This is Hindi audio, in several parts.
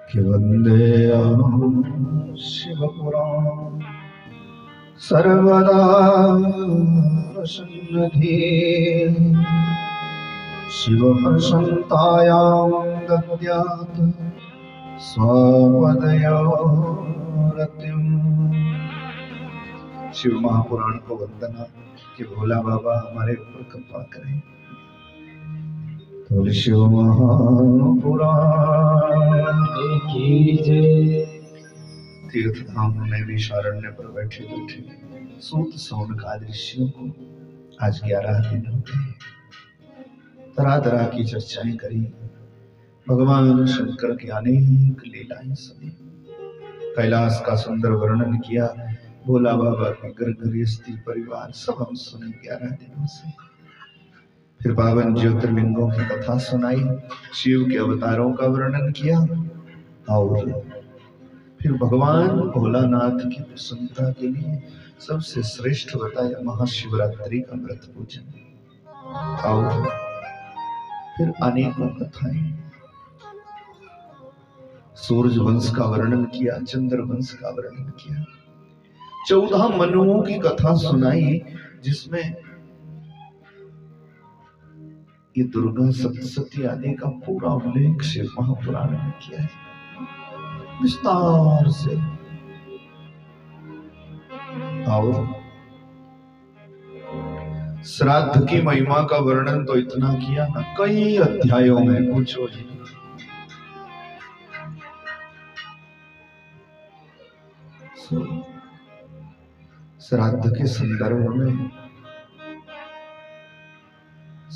कि वन्देऽहं शिवपुराणं सर्वदा प्रसन्नधीः शिवप्रसन्नतायां दद्यात् स्वपदयोरतिम्। शिव महापुराण को वंदना कि भोला बाबा हमारे ऊपर कृपा करें। तो शिव महापुराण की जय। तीर्थ धाम में भी शारण्य पर बैठे बैठे सूत सौनकादि ऋषियों को आज 11 दिन हो गए, तरह तरह की चर्चाएं करी, भगवान शंकर की अनेक लीलाएं सुनी, कैलाश का सुंदर वर्णन किया, भोला बाबा के घर गृहस्थी परिवार सब हम सुने 11 दिनों से। फिर पावन ज्योतिर्लिंगों की कथा सुनाई, शिव के अवतारों का वर्णन किया और फिर भगवान भोलानाथ की प्रसन्नता के लिए सबसे श्रेष्ठ बताया महाशिवरात्रि का व्रत पूजन। और फिर अनेकों कथाएं, सूरज वंश का वर्णन किया, चंद्र वंश का वर्णन किया, 14 मनुओं की कथा सुनाई, जिसमें ये दुर्गा सप्तशती आदि का पूरा उल्लेख शिव महापुराण में किया है विस्तार से। और श्राद्ध की महिमा का वर्णन तो इतना किया ना, कई अध्यायों में, पूछो जी। श्राद्ध के संदर्भ में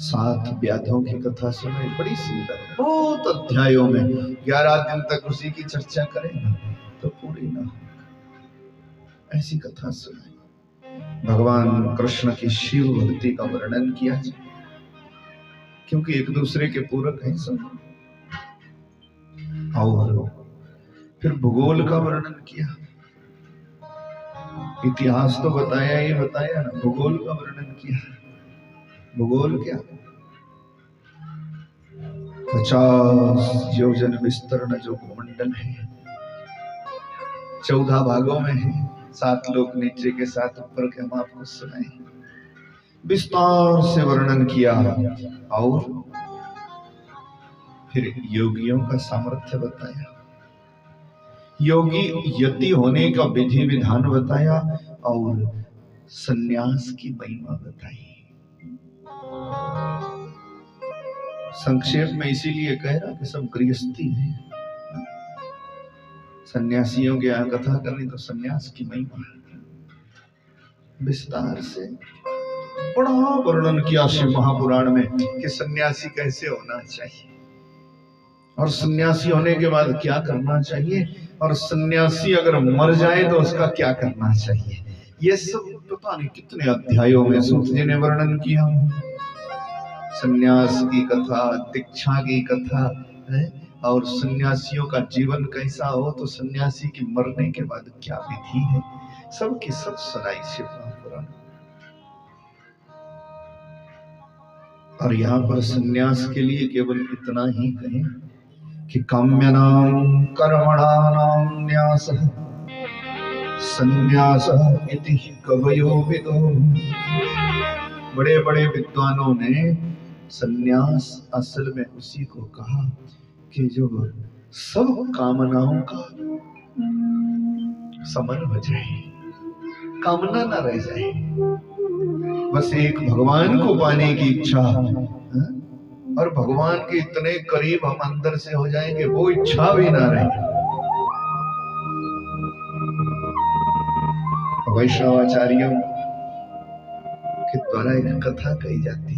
7 व्याधों की कथा सुनाई, बड़ी सुंदर, बहुत अध्यायों में। 11 दिन तक उसी की चर्चा करें ना तो पूरी ना हो, ऐसी कथा सुनाई। भगवान कृष्ण की शिव भक्ति का वर्णन किया जाए, क्योंकि एक दूसरे के पूरक हैं सब। और फिर भूगोल का वर्णन किया, इतिहास तो बताया ही बताया ना, भूगोल का वर्णन किया। भूगोल क्या, 50 योजन विस्तीर्ण जो भूमंडल है, 14 भागों में है, 7 लोक नीचे के 7 ऊपर के, हम आपको सुनाए, विस्तार से वर्णन किया। और फिर योगियों का सामर्थ्य बताया, योगी यति होने का विधि विधान बताया, और सन्यास की महिमा बताई। संक्षेप में इसीलिए कह रहा कि सब गृहस्थी है, सन्यासियों के यहाँ कथा करनी तो सन्यास की महिमा, विस्तार से बड़ा वर्णन किया शिव महापुराण में कि सन्यासी कैसे होना चाहिए, और सन्यासी होने के बाद क्या करना चाहिए, और सन्यासी अगर मर जाए तो उसका क्या करना चाहिए। ये सब पता नहीं कितने अध्यायों में सूत जी ने वर्णन किया। सन्यास की कथा, दीक्षा की कथा है, और सन्यासियों का जीवन कैसा हो, तो सन्यासी की मरने के बाद क्या विधि है, सब की सब सुनाई शिव महापुराण। और यहाँ पर सन्यास के लिए केवल इतना ही कहें कि काम्यनां कर्मणानां न्यासः सन्यासः इति कवयो विदो। बड़े बड़े विद्वानों ने सन्यास असल में उसी को कहा कि जो सब कामनाओं का समन हो जाए, कामना ना रह जाए, बस एक भगवान को पाने की इच्छा, और भगवान के इतने करीब हम अंदर से हो जाएंगे वो इच्छा भी ना रहे। वैष्णवाचार्यों के द्वारा एक कथा कही जाती,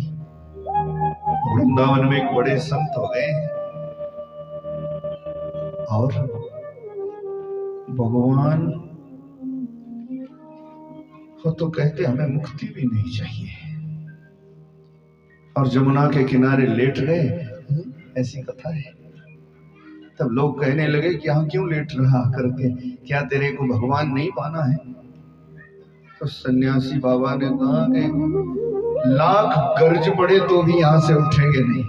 वृंदावन में एक बड़े संत हो गए और भगवान को तो कहते हमें मुक्ति भी नहीं चाहिए, और जमुना के किनारे लेट गए, ऐसी कथा है। तब लोग कहने लगे कि यहाँ क्यों लेट रहा करके, क्या तेरे को भगवान नहीं पाना है? तो सन्यासी बाबा ने कहा कि लाख गर्ज पड़े तो भी यहाँ से उठेंगे नहीं,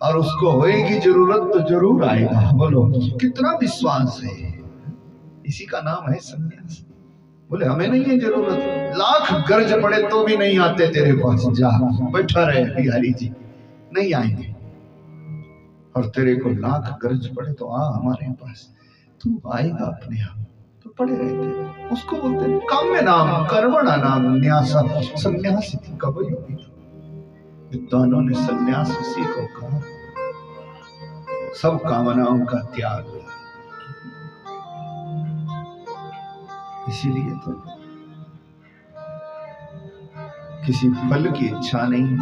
और उसको होएगी जरूरत तो जरूर आएगा। बोलो कितना विश्वास है। इसी का नाम है सन्यास। बोले हमें नहीं है जरूरत, लाख गर्ज पड़े तो भी नहीं आते तेरे पास, जा बैठा रहे बिहारी जी, नहीं आएंगे। और तेरे को लाख गर्ज पड़े तो आ हमारे पास, तू आएगा अपने आप। तो पड़े रहते, उसको बोलते हैं काम्य नाम कर्मणा नाम न्यास सन्यास कब योगी। विद्वानों ने सन्यास उसी को कहा, सब कामनाओं का त्याग। इसीलिए तो किसी फल की इच्छा नहीं,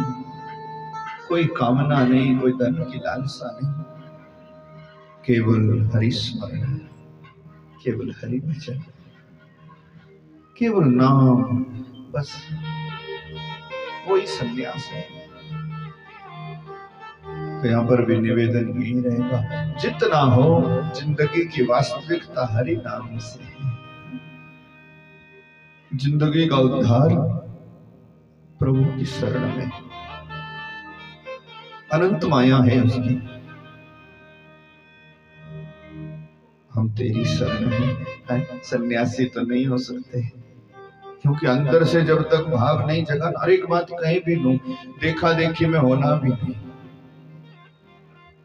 कोई कामना नहीं, कोई धन की लालसा नहीं, केवल हरिस्मरण, केवल हरि वचन, केवल नाम, बस वही सन्यास है। तो यहाँ पर भी निवेदन यही रहेगा, जितना हो जिंदगी की वास्तविकता हरि नाम से। जिंदगी का उद्धार प्रभु की शरण में, अनंत माया है उसकी। हम तेरी शरण में सन्यासी तो नहीं हो सकते, क्योंकि अंदर से जब तक भाव नहीं जगा। और एक बात कहीं भी लूं, देखा देखी में होना भी नहीं,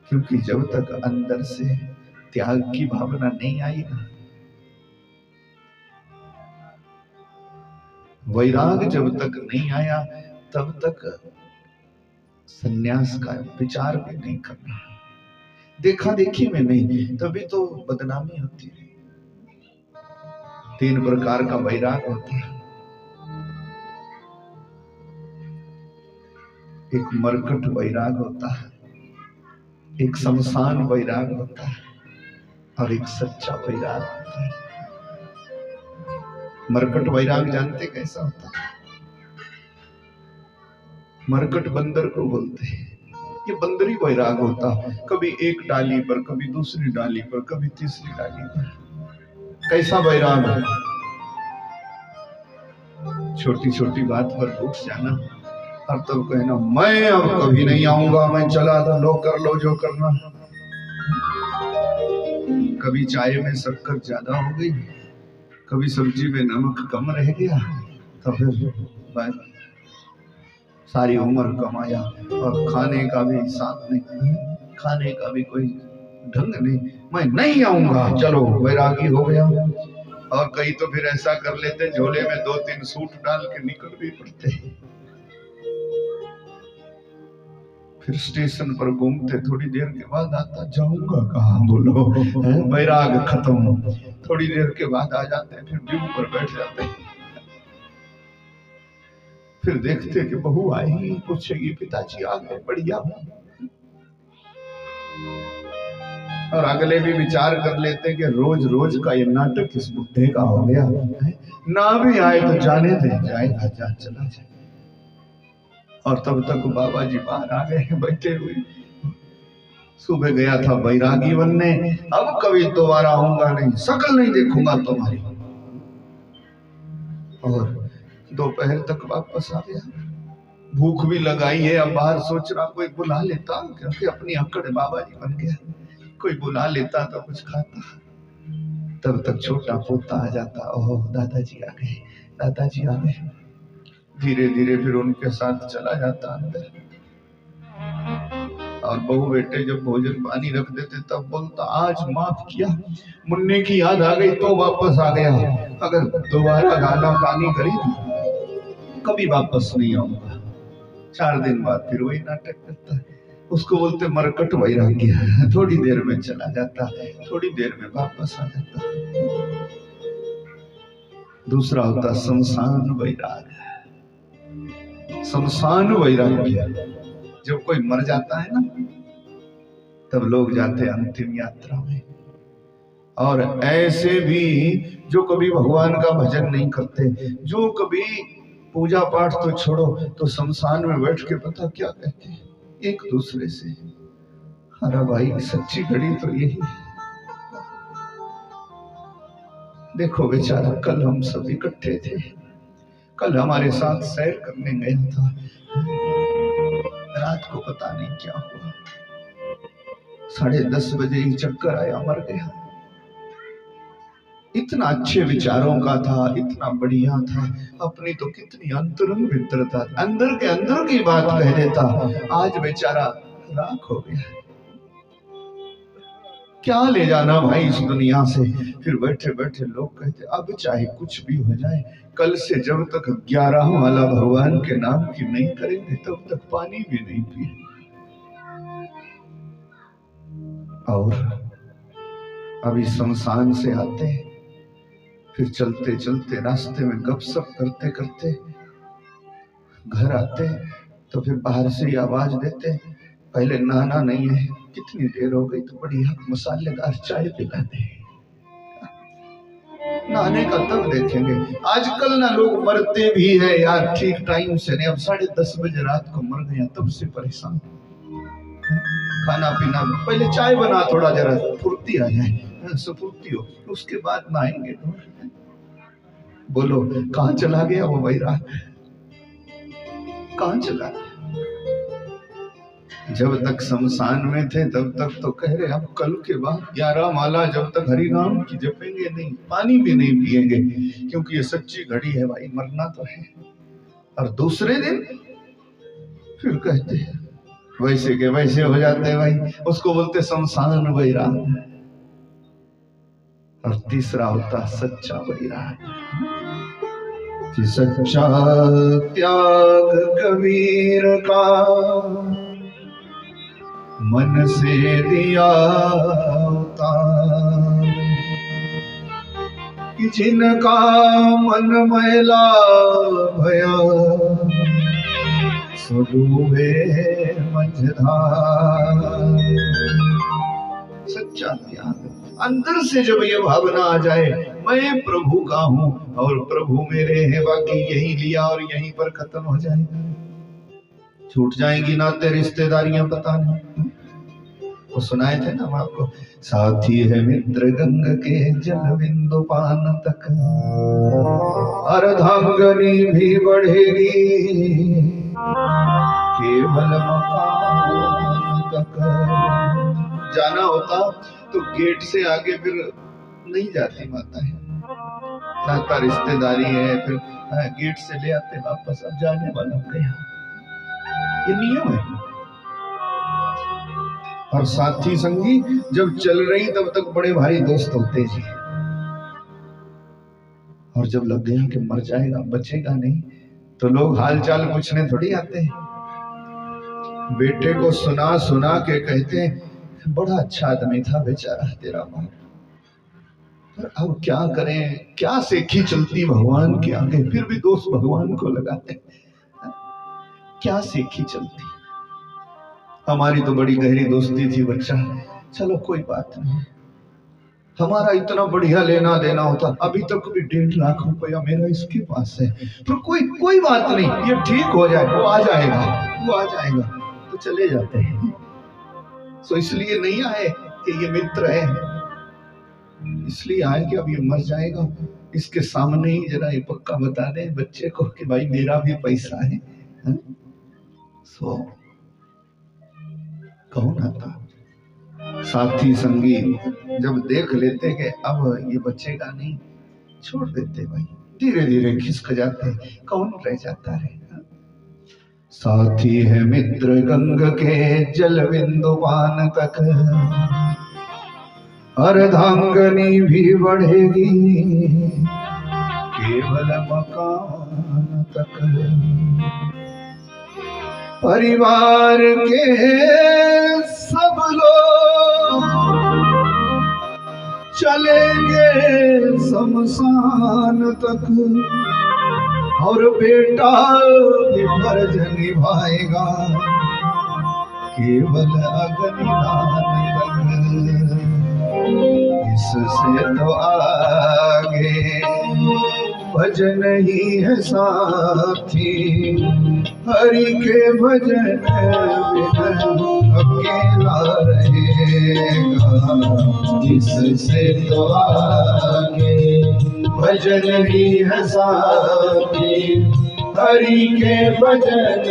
क्योंकि जब तक अंदर से त्याग की भावना नहीं आई ना, वैराग जब तक नहीं आया, तब तक सन्यास का विचार भी नहीं करना। देखा देखी में नहीं, तभी तो बदनामी होती है। 3 प्रकार का वैराग होता है। एक मरकट वैराग होता है, एक शमशान वैराग होता है, और एक सच्चा वैराग होता है। मरकट वैराग जानते कैसा होता है? मरकट बंदर को बोलते हैं। ये बंदरी वैराग होता, कभी एक डाली पर, कभी दूसरी डाली पर, कभी तीसरी डाली पर। कैसा वैराग है? छोटी छोटी बात पर उठ जाना और तब कहना मैं अब कभी नहीं आऊंगा, मैं चला था, लो कर लो जो करना। कभी चाय में शक्कर ज्यादा हो गई, कभी सब्जी में नमक कम रह गया, तो फिर सारी उम्र कमाया और खाने का भी साथ नहीं, खाने का भी कोई ढंग नहीं, मैं नहीं आऊंगा, चलो वैरागी हो गया। और कई तो फिर ऐसा कर लेते, झोले में 2-3 सूट डाल के निकल भी पड़ते। फिर स्टेशन पर घूमते, थोड़ी देर के बाद आता, जाऊंगा कहाँ, बोलो वैराग खत्म। थोड़ी देर के बाद आ जाते, फिर ड्यू पर बैठ जाते। फिर देखते कि बहू आई, पूछेगी पिताजी आ गए, बढ़िया। और अगले भी विचार कर लेते कि रोज रोज का ये नाटक किस बुढ़े का हो गया, ना भी आए तो जाने दे, जाएगा जा, चला जाए। और तब तक बाबा जी बाहर आ गए, बैठे हुए। सुबह गया था बैरागी बनने, अब कभी दोबारा आऊंगा नहीं, शकल नहीं देखूंगा तुम्हारी। और दोपहर तक वापस आ गया। भूख भी लगाई है, अब बाहर सोच रहा कोई बुला लेता, क्योंकि अपनी अकड़ बाबा जी बन गया, कोई बुला लेता तो कुछ खाता। तब तक छोटा पोता आ जाता, ओह दादाजी आ गए, दादाजी आ गए। धीरे धीरे फिर उनके साथ चला जाता अंदर। और बहू बेटे जब भोजन पानी रख देते तब बोलता आज माफ किया, मुन्ने की याद आ गई तो वापस आ गया, अगर दोबारा गाना पानी करी कभी वापस नहीं आऊंगा। 4 दिन बाद फिर वही नाटक करता है। उसको बोलते मरकट वैराग्य। थोड़ी देर में चला जाता, थोड़ी देर में वापस आ जाता। दूसरा होता शमशान वैराग। शमशान वैराग्य, जब कोई मर जाता है ना, तब लोग जाते हैं अंतिम यात्रा में। और ऐसे भी जो कभी भगवान का भजन नहीं करते, जो कभी पूजा पाठ तो छोड़ो, तो शमशान में बैठ के पता क्या कहते हैं एक दूसरे से, अरे भाई सच्ची घड़ी तो यही है। देखो बेचारा, कल हम सब इकट्ठे थे, कल हमारे साथ सैर करने गया था, रात को पता नहीं क्या हुआ, 10:30 बजे ही चक्कर आया, मर गया। इतना अच्छे विचारों का था, इतना बढ़िया था, अपनी तो कितनी अंतरंग मित्रता, अंदर के अंदर की बात कह देता, आज बेचारा राख हो गया। क्या ले जाना भाई इस दुनिया से। फिर बैठे बैठे लोग कहते अब चाहे कुछ भी हो जाए, कल से जब तक 11 वाला भगवान के नाम की नहीं करेंगे तब तक पानी भी नहीं पिए। और अभी शमशान से आते, फिर चलते चलते रास्ते में गपशप करते करते घर आते, तो फिर बाहर से ही आवाज देते, पहले नहाना नहीं है, कितनी देर हो गई, तो बढ़िया मसालेदार चाय पिला दे। नहाने का तब देखेंगे। आजकल ना लोग मरते भी है यार ठीक टाइम से नहीं। अब 10:30 बजे रात को मर गया, तब से परेशान। खाना पीना, पहले चाय बना, थोड़ा जरा फुर्ती आ जाए, सुफुर्ती हो, उसके बाद नहाएंगे। तो बोलो कहाँ चला गया वो बैराग, कहाँ चला गया? जब तक शमशान में थे तब तक तो कह रहे अब कल के बाद 11 माला जब तक हरि नाम की जपेंगे नहीं, पानी भी नहीं पिएंगे, क्योंकि ये सच्ची घड़ी है भाई, मरना तो है। और दूसरे दिन फिर कहते हैं वैसे के वैसे हो जाते हैं भाई, उसको बोलते शमशान बैराग। और तीसरा होता सच्चा बैराग, सच्चा त्याग कबीर का मन से दिया कि जिनका मन मैला भया सो डूबे मझधार। सच्चा त्याग, अंदर से जब ये भावना आ जाए मैं प्रभु का हूं और प्रभु मेरे हैं, बाकी यही लिया और यहीं पर खत्म हो जाएगा। छूट जाएंगी नाते रिश्तेदारियां, पता नहीं। वो सुनाए थे ना हम आपको, साथी है मित्र गंग के जल बिंदु पान तक, अर्धांगनी भी बढ़ेगी केवल मकान तक। जाना होता तो गेट से आगे फिर नहीं जाती माता है, नाता रिश्तेदारी है, फिर गेट से ले आते वापस, अब जाने वाला गया, ये नियम है। और साथी संगी जब चल रही तब तक बड़े भारी दोस्त होते जी, और जब लग गया कि मर जाएगा बचेगा नहीं, तो लोग हाल चाल पूछने थोड़ी आते हैं। बेटे को सुना सुना के कहते हैं बड़ा अच्छा आदमी था बेचारा तेरा बाप, पर अब क्या करें, क्या सेखी चलती भगवान के आगे, फिर भी दोस्त भगवान को लगाते, क्या सेखी चलती। हमारी तो बड़ी गहरी दोस्ती थी बच्चा, चलो कोई बात नहीं, हमारा इतना बढ़िया लेना देना होता, अभी तक भी 1.5 लाख रुपया मेरा इसके पास है, तो कोई बात नहीं, ये ठीक हो जाए, वो आ जाएगा, तो चले जाते हैं। तो इसलिए नहीं आए कि ये मित्र है, इसलिए आए कि अब ये मर जाएगा, इसके सामने ही जरा ये पक्का बता दे बच्चे को कि भाई मेरा भी पैसा है। सो कौन आता? साथी संगी जब देख लेते कि अब ये बचेगा नहीं, छोड़ देते भाई, धीरे धीरे खिसक जाते, कौन रह जाता है। साथी है मित्र गंग के जल बिंदु पान तक, अर्धांगनी भी बढ़ेगी केवल मकान तक। परिवार के सब लोग चलेंगे शमशान तक, और बेटा भी फर्ज निभाएगा केवल अग्निदान तक। इससे तो आगे भजन ही है साथी, हरि के भजन अकेला रहेगा। इससे तो आगे भजन ही है साथी, हरि के भजन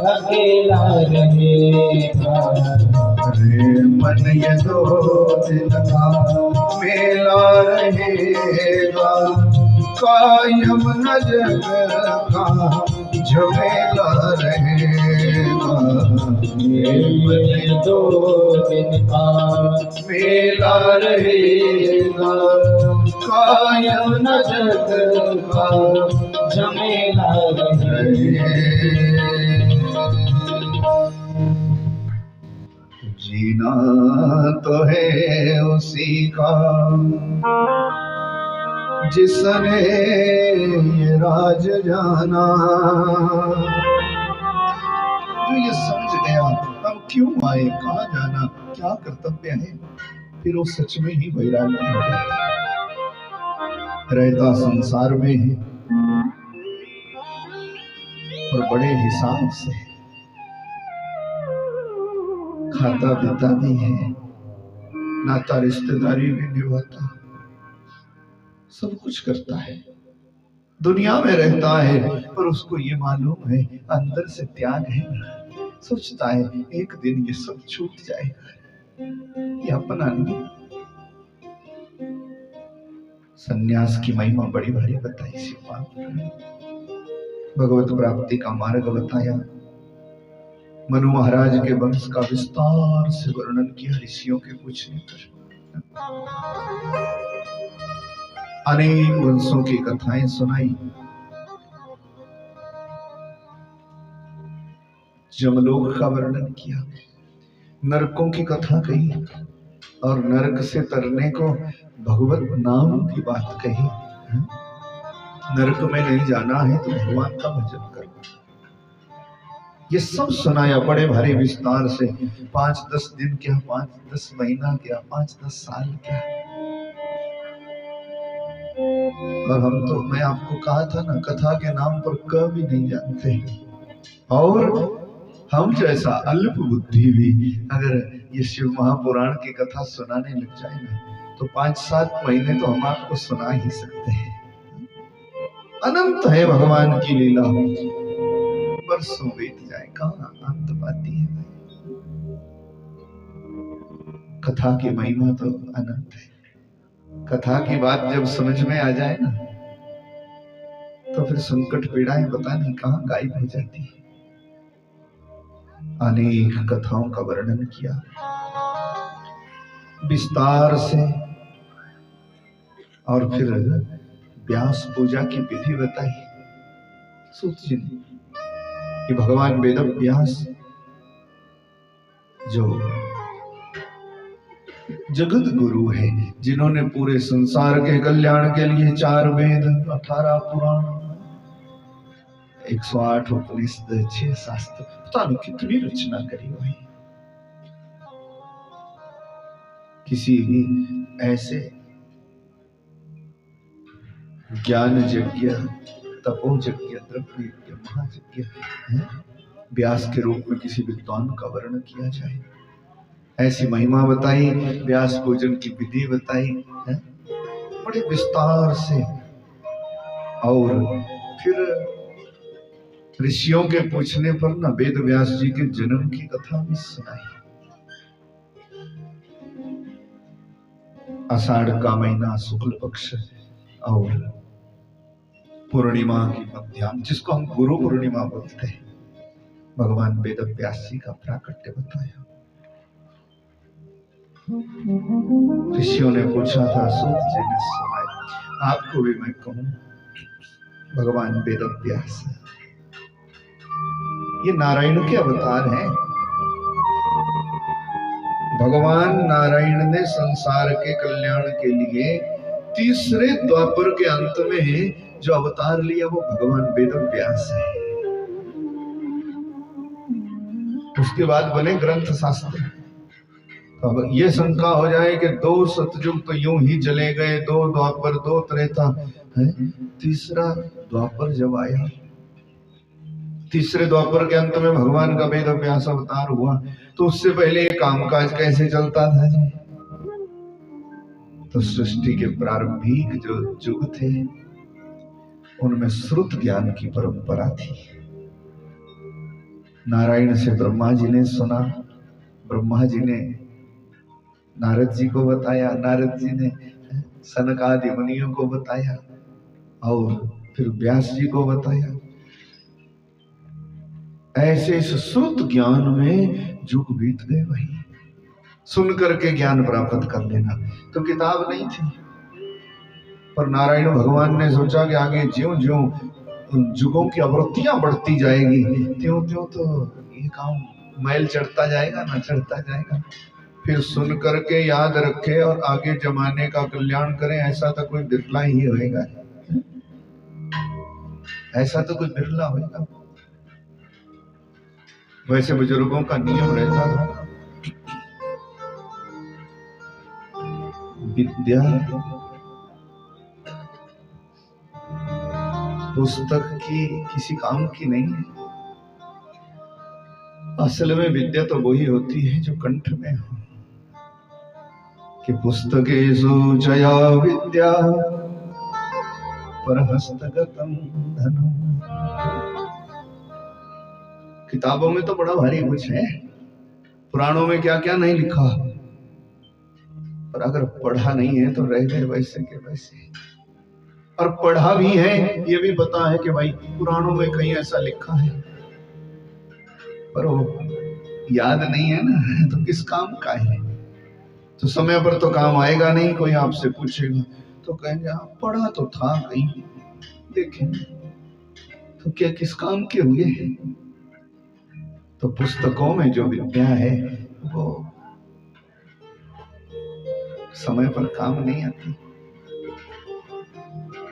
अकेला रहेगा। अरे मन ये 2 दिन का मेला रहेगा, कायम न जग का झमेला रहेगा। ये मन 2 दिन का मेला रहेगा, कायम न जग का झमेला रहेगा। जीना तो है उसी का जिसने ये राज जाना, जो ये समझ गया हम क्यों आए, कहाँ जाना, क्या कर्तव्य है, फिर वो सच में ही वैराग्य हो जाता। रहता संसार में है और बड़े हिसाब से, खाता पीता भी है, नाता रिश्तेदारी भी निभाता, सब कुछ करता है, दुनिया में रहता है, पर उसको ये मालूम है अंदर से त्याग है ना। सोचता है एक दिन ये सब छूट जाएगा, ये अपना नहीं। सन्यास की महिमा बड़ी भारी बताई शिव महापुराण, भगवत प्राप्ति का मार्ग बताया, मनु महाराज के वंश का विस्तार से वर्णन किया ऋषियों के पूछने पर, अनेक वंशों की कथाएं सुनाई, जमलोक का वर्णन किया, नरकों की कथा कही और नरक से तरने को भगवत नाम की बात कही। नरक में नहीं जाना है तो भगवान का भजन करो, ये सब सुनाया बड़े भारी विस्तार से। 5-10 दिन क्या, 5-10 महीना क्या, 5-10 साल क्या। और हम तो, मैं आपको कहा था ना, कथा के नाम पर क भी नहीं जानते, और हम जैसा अल्प बुद्धि भी अगर ये शिव महापुराण की कथा सुनाने लग जाए ना, तो 5-7 महीने तो हम आपको सुना ही सकते हैं। अनंत है भगवान की लीला, वर्षों बीत जाए, कहाँ अंत पाती है। कथा की महिमा तो अनंत है। कथा की बात जब समझ में आ जाए ना, तो फिर संकट पीड़ाएं पता नहीं कहाँ गायब हो जाती है। अनेक कथाओं का वर्णन किया विस्तार से, और फिर व्यास पूजा की विधि बताई सूत जी ने कि भगवान वेद व्यास जो जगत गुरु है, जिन्होंने पूरे संसार के कल्याण के लिए 4 वेद, 18 पुराण, 108 उपनिषद, 6 शास्त्र, पता नहीं कितनी रचना करी भाई। किसी भी ऐसे ज्ञान यज्ञ, तपो यज्ञ, द्रव्य यज्ञ, महायज्ञ व्यास के रूप में किसी विद्वान का वर्णन किया जाए, ऐसी महिमा बताई, व्यास पूजन की विधि बताई है बड़े विस्तार से। और फिर ऋषियों के पूछने पर ना वेद व्यास जी के जन्म की कथा भी सुनाई। आषाढ़ का महीना शुक्ल पक्ष और पूर्णिमा की मध्याह्न, जिसको हम गुरु पूर्णिमा बोलते हैं, भगवान वेद व्यास जी का प्राकट्य बताया। ऋषियों ने पूछा था, सूत जी ने सुनाया, आपको भी मैं कहूं, भगवान वेद व्यास ये नारायण के अवतार हैं। भगवान नारायण ने संसार के कल्याण के लिए तीसरे द्वापर के अंत में जो अवतार लिया वो भगवान वेद व्यास है। उसके बाद बने ग्रंथ शास्त्र। अब ये शंका हो जाए कि 2 सतयुग तो यूं ही चले गए, 2 द्वापर, 2 त्रेता, तीसरा द्वापर जब आया, तीसरे द्वापर के अंत में भगवान का वेद व्यास अवतार हुआ, तो उससे पहले कामकाज कैसे चलता था जी? तो सृष्टि के प्रारंभिक जो युग थे उनमें श्रुत ज्ञान की परंपरा थी। नारायण से ब्रह्मा जी ने सुना, ब्रह्मा जी ने नारद जी को बताया, नारद जी ने सनक आदि मुनियों को बताया और फिर व्यास जी को बताया। ऐसे इस श्रुत ज्ञान में युग बीत गए। भाई सुन करके ज्ञान प्राप्त कर लेना। तो किताब नहीं थी, पर नारायण भगवान ने सोचा कि आगे ज्यों ज्यों युगों की आवृत्तियां बढ़ती जाएगी त्यों त्यों तो ये काम मैल चढ़ता जाएगा ना, चढ़ता जाएगा। फिर सुन करके याद रखे और आगे जमाने का कल्याण करें, ऐसा तो कोई बिरला ही होएगा, ऐसा तो कोई बिरला होएगा। वैसे बुजुर्गों का नियम रहता था, विद्या पुस्तक की किसी काम की नहीं है। असल में विद्या तो वही होती है जो कंठ में हो। कि पुस्तकेषु जया विद्या पर हस्तगतम धनम। किताबों में तो बड़ा भारी कुछ है, पुराणों में क्या क्या नहीं लिखा, पर अगर पढ़ा नहीं है तो रह गए वैसे के वैसे। और पढ़ा भी है, ये भी पता है कि भाई पुराणों में कहीं ऐसा लिखा है, पर वो याद नहीं है ना, तो किस काम का है। तो समय पर तो काम आएगा नहीं। कोई आपसे पूछेगा तो कहेंगे आप पढ़ा तो था कहीं, देखेंगे तो क्या किस काम के हुए। तो पुस्तकों में जो विद्या है वो समय पर काम नहीं आती।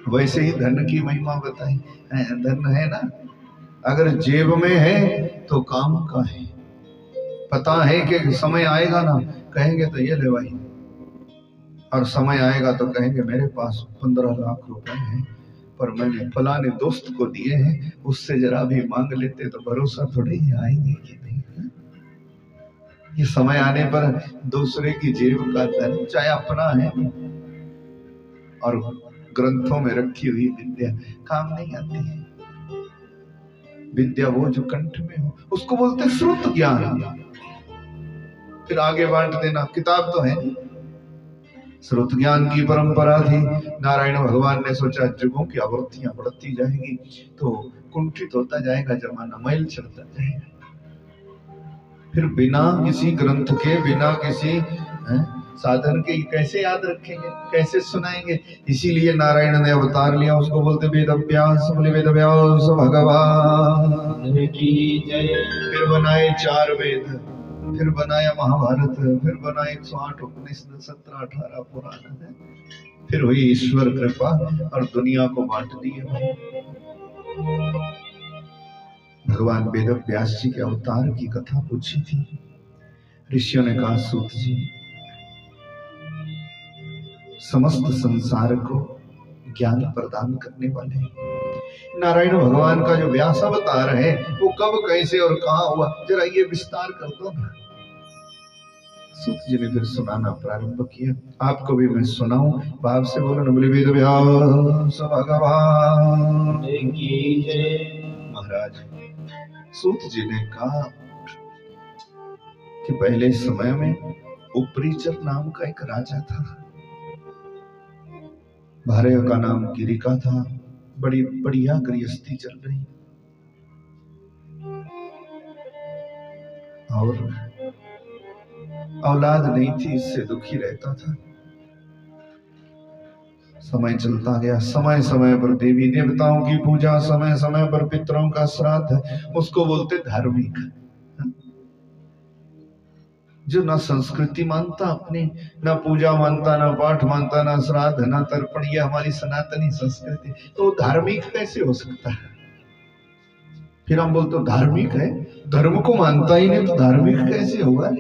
वैसे ही धन की महिमा बताई, धन है ना, अगर जेब में है तो काम का है। पता है कि समय आएगा ना, कहेंगे तो ये ले भाई, और समय आएगा तो कहेंगे मेरे पास 15 लाख रुपए हैं, पर मैंने फलाने दोस्त को दिए हैं, उससे जरा भी मांग लेते तो भरोसा थोड़ी ही आएंगे कि नहीं। ये समय आने पर दूसरे की जेब का धन चाहे अपना है और ग्रंथों में रखी हुई विद्या काम नहीं आती है। विद्या वो जो कंठ में हो उसको बोलते श्रुत ज्ञान। फिर आगे बांट देना, किताब तो है नहीं। श्रुत ज्ञान की परंपरा थी। नारायण भगवान ने सोचा युगों की आवृत्तियां बढ़ती जाएगी तो कुंठित होता जाएगा जमाना, मैल चढ़ता जाएगा। फिर बिना किसी ग्रंथ के, बिना किसी साधन के कैसे याद रखेंगे, कैसे सुनाएंगे। इसीलिए नारायण ने अवतार लिया, उसको बोलते वेद व्यास। बोले वेद व्यास भगवान की जय। फिर बनाए 4 वेद, फिर बनाया महाभारत, फिर बनाए 108 उपनिषद, 17 18 पुराण, फिर हुई ईश्वर कृपा और दुनिया को बांट दिए। भगवान वेद व्यास जी के अवतार की कथा पूछी थी। ऋषियों ने कहा सूत जी समस्त संसार को ज्ञान प्रदान करने वाले नारायण भगवान का जो व्यास अवतार है वो कब कैसे और कहां हुआ, जरा ये विस्तार कर दो ना। सूत जी ने फिर सुनाना प्रारंभ किया। आपको भी मैं सुनाऊं, भाव से बोलो न। बोले वेद व्यास भगवान की जय। महाराज सूत जी ने कहा कि पहले समय में उपरीचर नाम का एक राजा था। भार्या का नाम गिरिका था। बड़ी बढ़िया गृहस्थी चल रही और औलाद नहीं थी, इससे दुखी रहता था। समय चलता गया, समय समय पर देवी देवताओं की पूजा, समय समय पर पितरों का श्राद्ध। उसको बोलते धार्मिक। जो ना संस्कृति मानता अपनी, ना पूजा मानता, ना पाठ मानता, ना श्राद्ध, ना तर्पण, ये हमारी सनातनी संस्कृति, तो धार्मिक कैसे हो सकता है। फिर हम बोलते धार्मिक है, धर्म को मानता ही नहीं तो धार्मिक कैसे होगा।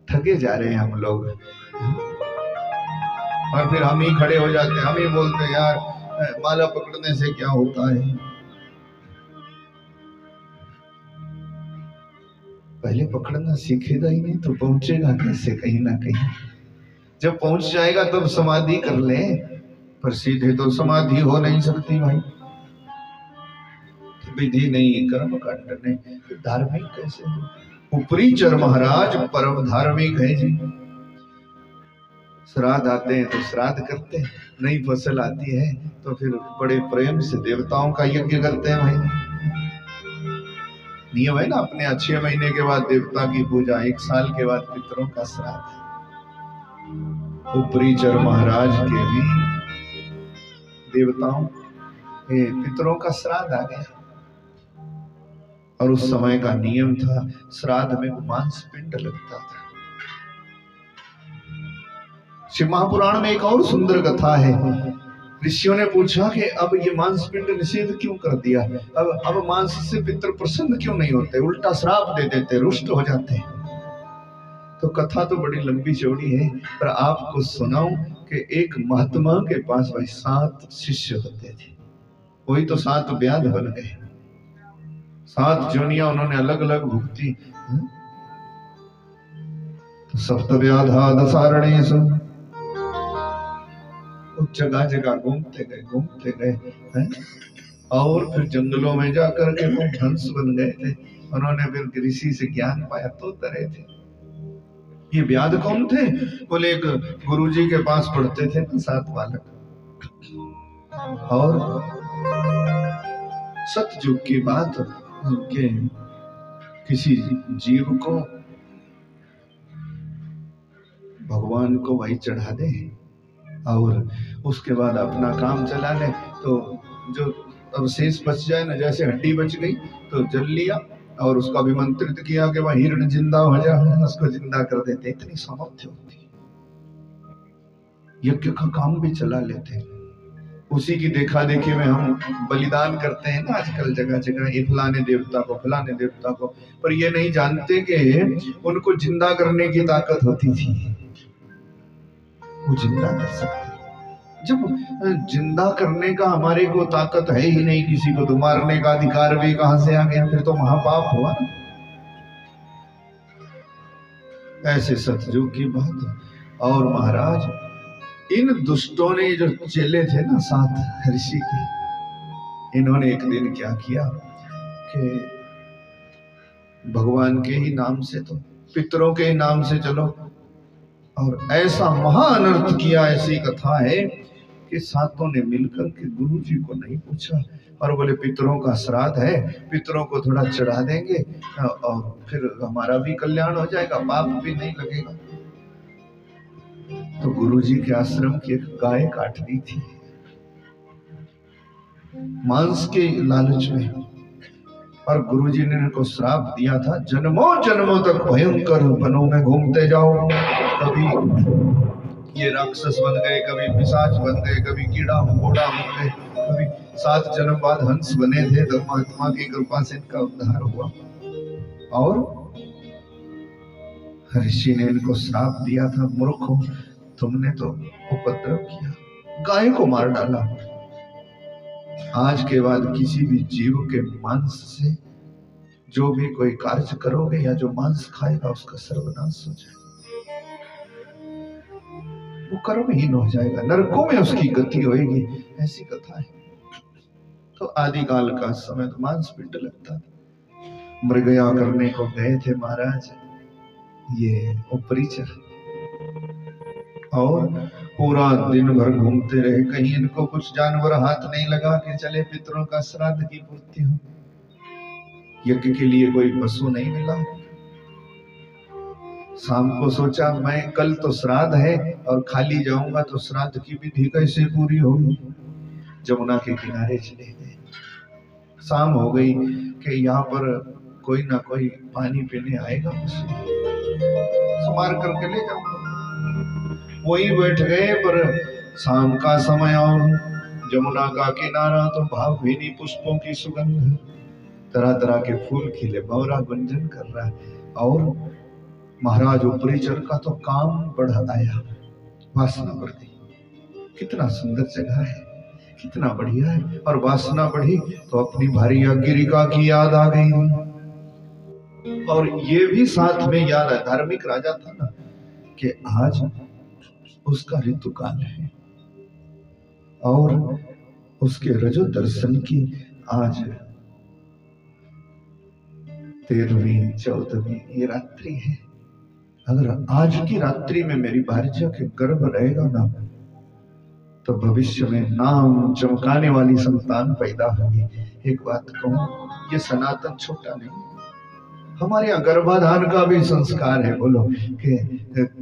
ठगे जा रहे हैं हम लोग। और फिर हम ही खड़े हो जाते हैं, हम ही बोलते हैं यार माला पकड़ने से क्या होता है। पहले पकड़ना सीखेगा ही नहीं तो पहुंचेगा कैसे कहीं ना कहीं। जब पहुंच जाएगा तब समाधि कर ले, पर सीधे तो समाधि हो नहीं सकती भाई। विधि नहीं, कर्म कांड नहीं, धार्मिक कैसे हो। उपरीचर महाराज परम धार्मिक है जी। श्राद्ध आते हैं तो श्राद्ध करते हैं, नई फसल आती है तो फिर बड़े प्रेम से देवताओं का यज्ञ करते हैं। भाई नियम है ना, अपने 6 महीने के बाद देवता की पूजा, 1 साल के बाद पितरों का श्राद्ध। उपरीचर महाराज के भी देवताओं पितरों का श्राद्ध आ गया। और उस समय का नियम था, श्राद्ध में मांस पिंड लगता था। शिव महापुराण में एक और सुंदर कथा है। ऋषियों ने पूछा कि अब ये मांस पिंड निषेध क्यों कर दिया, अब मांस से पितर प्रसन्न क्यों नहीं होते, उल्टा श्राप दे देते, रुष्ट हो जाते। तो कथा तो बड़ी लंबी चौड़ी है, पर आपको सुनाऊं कि एक महात्मा के पास भाई 7 शिष्य होते थे। वही तो 7 व्याध बन गए, 7 जोनियां उन्होंने अलग अलग भुगती। तो सप्त व्याधा दसारणेषु, जगह जगह घूमते गए और फिर जंगलों में जाकर के वो हंस बन गए थे। उन्होंने फिर ऋषि से ज्ञान पाया तो तरे थे। ये व्याध कौन थे? बोले एक गुरुजी के पास पढ़ते थे ना 7 बालक, और सतयुग की बात के किसी जीव को भगवान को वही चढ़ा दे और उसके बाद अपना काम चला ले, तो जो अवशेष बच जाए ना, जैसे हड्डी बच गई तो जल लिया और उसको अभिमंत्रित किया कि वह हिरण जिंदा हो जाए, उसको जिंदा कर देते। इतनी सामर्थ्य होती, यज्ञ का काम भी चला लेते। उसी की देखा देखी में हम बलिदान करते हैं ना आजकल जगह जगह, ये फलाने देवता को फलाने देवता को, पर ये नहीं जानते कि उनको जिंदा करने की ताकत होती थी। वो जिंदा कर सकते। जब जिंदा करने का हमारे को ताकत है ही नहीं, किसी को तो मारने का अधिकार भी कहां से आ गया, फिर तो महापाप हुआ। ऐसे सतयुग की बात। और महाराज इन दुष्टों ने जो चेले थे ना 7 ऋषि के, इन्होंने एक दिन क्या किया कि भगवान के ही नाम से, तो पितरों के ही नाम से चलो, और ऐसा महाअनर्थ किया। ऐसी कथा है कि 7 ने मिलकर के गुरु जी को नहीं पूछा और बोले पितरों का श्राद्ध है, पितरों को थोड़ा चढ़ा देंगे और फिर हमारा भी कल्याण हो जाएगा, पाप भी नहीं लगेगा। तो गुरु जी के आश्रम की एक गाय काट दी थी मांस के लालच में, और गुरुजी ने इनको श्राप दिया था, जन्मों जन्मों तक भयंकर वनों में घूमते जाओ। कभी ये राक्षस बन गए, कभी पिशाच बन गए, कभी कीड़ा मकोड़ा बन गए, कभी 7 जन्म बाद हंस बने थे। परमात्मा की कृपा से इनका उद्धार हुआ। और ऋषि ने इनको श्राप दिया था, मूर्खों तुमने तो उपद्रव किया, गाय को मार डाला। आज के बाद किसी भी जीव के मांस से जो भी कोई कार्य करोगे या जो मांस खाएगा उसका सर्वनाश हो जाएगा, वो कर्महीन हो जाएगा, नरकों में उसकी गति होगी। ऐसी कथा है। तो आदिकाल का समय तो मांस पिंड लगता था। मृगया करने को गए थे महाराज ये उपरीचर, और पूरा दिन भर घूमते रहे, कहीं इनको कुछ जानवर हाथ नहीं लगा कि चले पितरों का श्राद्ध की पूर्ति हो। यज्ञ के लिए कोई पशु नहीं मिला। शाम को सोचा मैं कल तो श्राद्ध है और खाली जाऊंगा तो श्राद्ध की विधि कैसे पूरी होगी। जमुना के किनारे चले गए। शाम हो गई कि यहाँ पर कोई ना कोई पानी पीने आएगा, मार करके ले जाऊंगा। वही बैठ गए, पर शाम का समय और जमुना का किनारा तो भावभीनी पुष्पों की सुगंध, तरह तरह के फूल खिले, भौरा गुंजन कर रहा है। और महाराज उपरीचर का तो काम बढ़ आया, वासना बढ़ गई। कितना सुंदर जगह है, कितना बढ़िया है। और वासना बढ़ी तो अपनी भारी गिरिका की याद आ गई। और ये भी साथ में याद है, धार्मिक राजा था ना, कि आज उसका ऋतु काल है और उसके रजो दर्शन की आज 13वीं 14वीं ये रात्रि है। अगर आज की रात्रि में मेरी भार्या के गर्भ रहेगा ना, तो भविष्य में नाम चमकाने वाली संतान पैदा होगी। एक बात कहूं, ये सनातन छोटा नहीं, हमारे यहाँ गर्भाधान का भी संस्कार है। बोलो कि